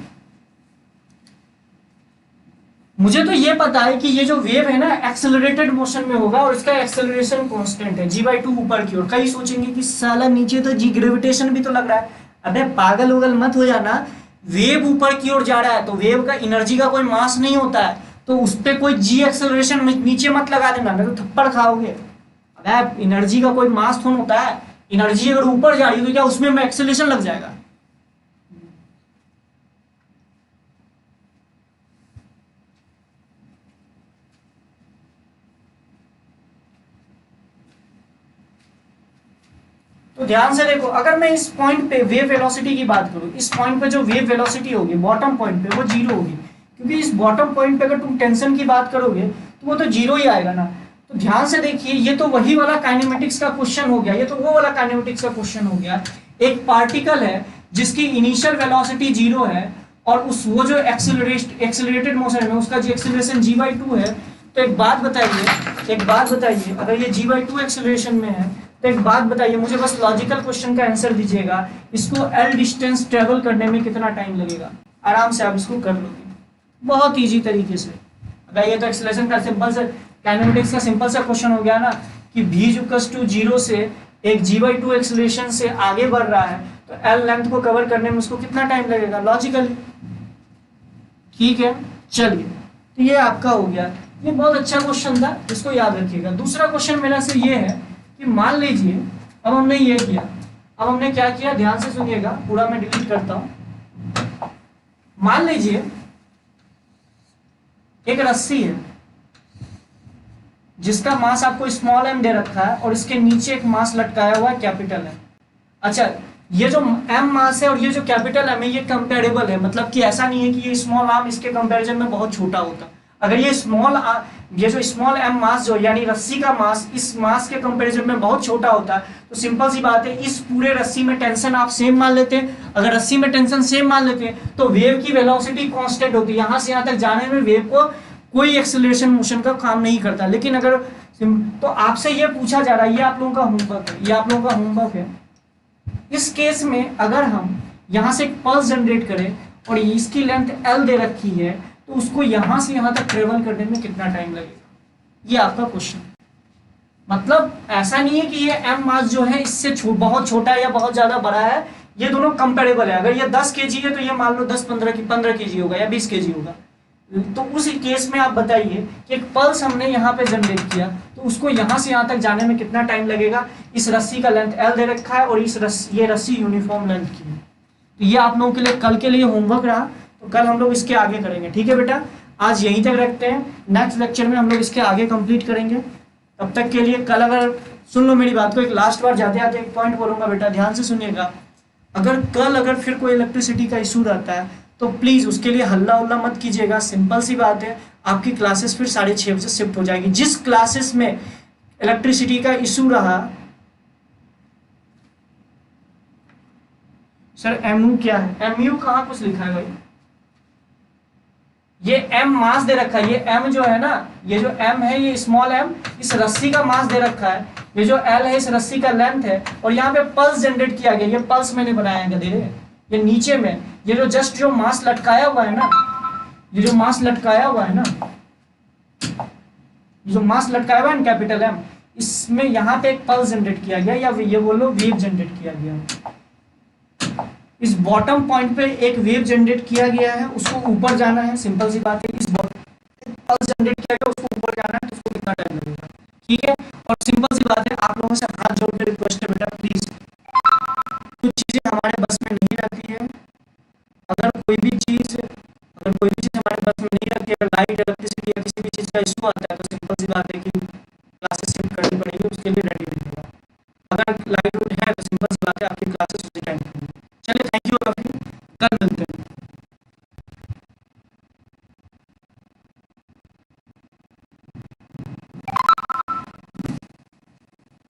मुझे तो ये पता है कि ये जो वेव है ना एक्सेलरेटेड मोशन में होगा और इसका एक्सेलरेशन कांस्टेंट है g/2 ऊपर की ओर। कई सोचेंगे कि साला नीचे तो जी ग्रेविटेशन भी तो लग रहा है। अबे पागल उगल मत हो जाना, वेव ऊपर की ओर जा रहा है तो वेव का एनर्जी का कोई मास नहीं होता है, तो उस पर कोई जी एक्सेलरेशन नीचे मत लगा देना, नहीं तो थप्पड़ खाओगे। अबे एनर्जी का कोई मास थोड़ा होता है, एनर्जी अगर ऊपर जा रही है तो क्या उसमें एक्सेलरेशन लग जाएगा? तो ध्यान से देखो, अगर मैं इस पॉइंट पे वेव वेलोसिटी की बात करूं, इस पॉइंट पे जो वेव वेलोसिटी होगी बॉटम पॉइंट पे वो जीरो होगी, क्योंकि इस बॉटम पॉइंट पे अगर तुम टेंशन की बात करोगे तो वो तो जीरो ही आएगा ना। तो ध्यान से देखिए, ये तो वही वाला काइनेमेटिक्स का क्वेश्चन हो गया, ये तो वो वाला काइनेमेटिक्स का क्वेश्चन हो गया। एक पार्टिकल है जिसकी इनिशियल वेलोसिटी जीरो है और उस वो जो एक्सेलरेटेड मोशन में उसका जो एक्सेलरेशन g/2 है। तो एक बात बताइए, अगर ये g/2 एक्सेलरेशन में है तो एक बात बताइए, मुझे बस लॉजिकल क्वेश्चन का आंसर दीजिएगा, इसको L डिस्टेंस ट्रेवल करने में कितना टाइम लगेगा? आराम से आप इसको कर लोगे बहुत इजी तरीके से। अगर ये तो एक्सेलरेशन का सिंपल से काइनेमेटिक्स का सिंपल सा क्वेश्चन हो गया ना कि v 0 से एक g/2 एक्सेलरेशन से आगे बढ़ रहा है तो L लेंथ को कवर करने में उसको कितना टाइम लगेगा? लॉजिकली। ठीक है, चलिए, तो ये आपका हो गया। ये बहुत अच्छा क्वेश्चन था, इसको याद रखिएगा। दूसरा क्वेश्चन मेरा से ये है कि मान लीजिए अब हमने ये किया, अब हमने क्या किया, ध्यान से सुनिएगा, पूरा मैं डिलीट करता हूं। मान लीजिए एक रस्सी है जिसका मास आपको स्मॉल m दे रखा है और इसके नीचे एक मास लटकाया हुआ है कैपिटल है। अच्छा, ये जो m मास है और ये जो कैपिटल m है ये कंपेरेबल है, मतलब कि ऐसा नहीं है कि ये स्मॉल आर्म इसके कंपैरिजन में बहुत छोटा होता। अगर ये स्मॉल ये जो स्मॉल एम मास जो यानी रस्सी का मास इस मास के कंपैरिजन में बहुत छोटा होता है, तो सिंपल सी बात है इस पूरे रस्सी में टेंशन आप सेम मान लेते हैं। अगर रस्सी में टेंशन सेम मान लेते हैं तो वेव की वेलोसिटी कांस्टेंट होती है, यहाँ से यहाँ तक जाने में वेव को कोई एक्सेलरेशन मोशन का काम नहीं करता। लेकिन अगर तो आपसे ये पूछा जा रहा है, ये आप लोगों का होमवर्क है, ये आप लोगों का होमवर्क है, इस केस में अगर हम यहाँ से एक पल्स जनरेट करें और इसकी लेंथ L दे रखी है, तो उसको यहाँ से यहाँ तक ट्रेवल करने में कितना टाइम लगेगा, ये आपका क्वेश्चन। मतलब ऐसा नहीं है कि ये m मास जो है इससे बहुत छोटा है या बहुत ज्यादा बड़ा है, ये दोनों कंपेरेबल है। अगर ये 10 kg है तो ये मान लो 15 kg होगा या 20 kg होगा। तो उस केस में आप बताइए कि एक पल्स हमने यहाँ पे जनरेट किया तो उसको यहाँ से यहाँ तक जाने में कितना टाइम लगेगा। इस रस्सी का लेंथ L दे रखा है और ये रस्सी यूनिफॉर्म लेंथ की है। तो ये आप लोगों के लिए कल के लिए होमवर्क रहा, तो कल हम लोग इसके आगे करेंगे। ठीक है बेटा, आज यहीं तक रखते हैं, नेक्स्ट लेक्चर में हम लोग इसके आगे कंप्लीट करेंगे। तब तक के लिए कल अगर सुन लो मेरी बात को, एक लास्ट बार जाते आते एक पॉइंट बोलूंगा बेटा, ध्यान से सुनिएगा। अगर फिर कोई इलेक्ट्रिसिटी का इशू रहता है तो प्लीज उसके लिए हल्ला उल्ला मत कीजिएगा। सिंपल सी बात है, आपकी क्लासेस फिर 6:30 बजे शिफ्ट हो जाएगी। जिस क्लासेस में इलेक्ट्रिसिटी का इशू रहा, सर एमयू क्या है, एमयू कहाँ कुछ लिखा है भाई, ये एम मास दे रखा है, ये एम जो है ना, ये जो एम है ये स्मॉल एम इस रस्सी का मास दे रखा है, ये जो एल है इस रस्सी का लेंथ है, और यहाँ पे पल्स जनरेट किया गया, ये पल्स मैंने बनाया है गधेरे। ये नीचे में ये जो जस्ट जो मास लटकाया हुआ है ना, ये जो मास लटकाया हुआ है ना, ये जो मास लटकाया हुआ है कैपिटल एम, इसमें यहाँ पे एक पल्स जनरेट किया गया या ये बोलो वेव जनरेट किया गया। इस बॉटम पॉइंट पे एक वेव जनरेट किया गया है, उसको ऊपर जाना है। सिंपल सी बात है, इस पल्स जनरेट किया गया उसको ऊपर जाना है, तो उसको कितना टाइम लगेगा। ठीक है, और सिंपल सी बात है, आप लोगों से हाथ जोड़ के रिक्वेस्ट है बेटा, प्लीज कुछ चीजें हमारे बस में नहीं रहती है। अगर कोई भी चीज हमारे बस में नहीं रहती है, लाइट इलेक्ट्रिसिटी या किसी भी चीज का इशू आता है, तो सिंपल सी बात है कि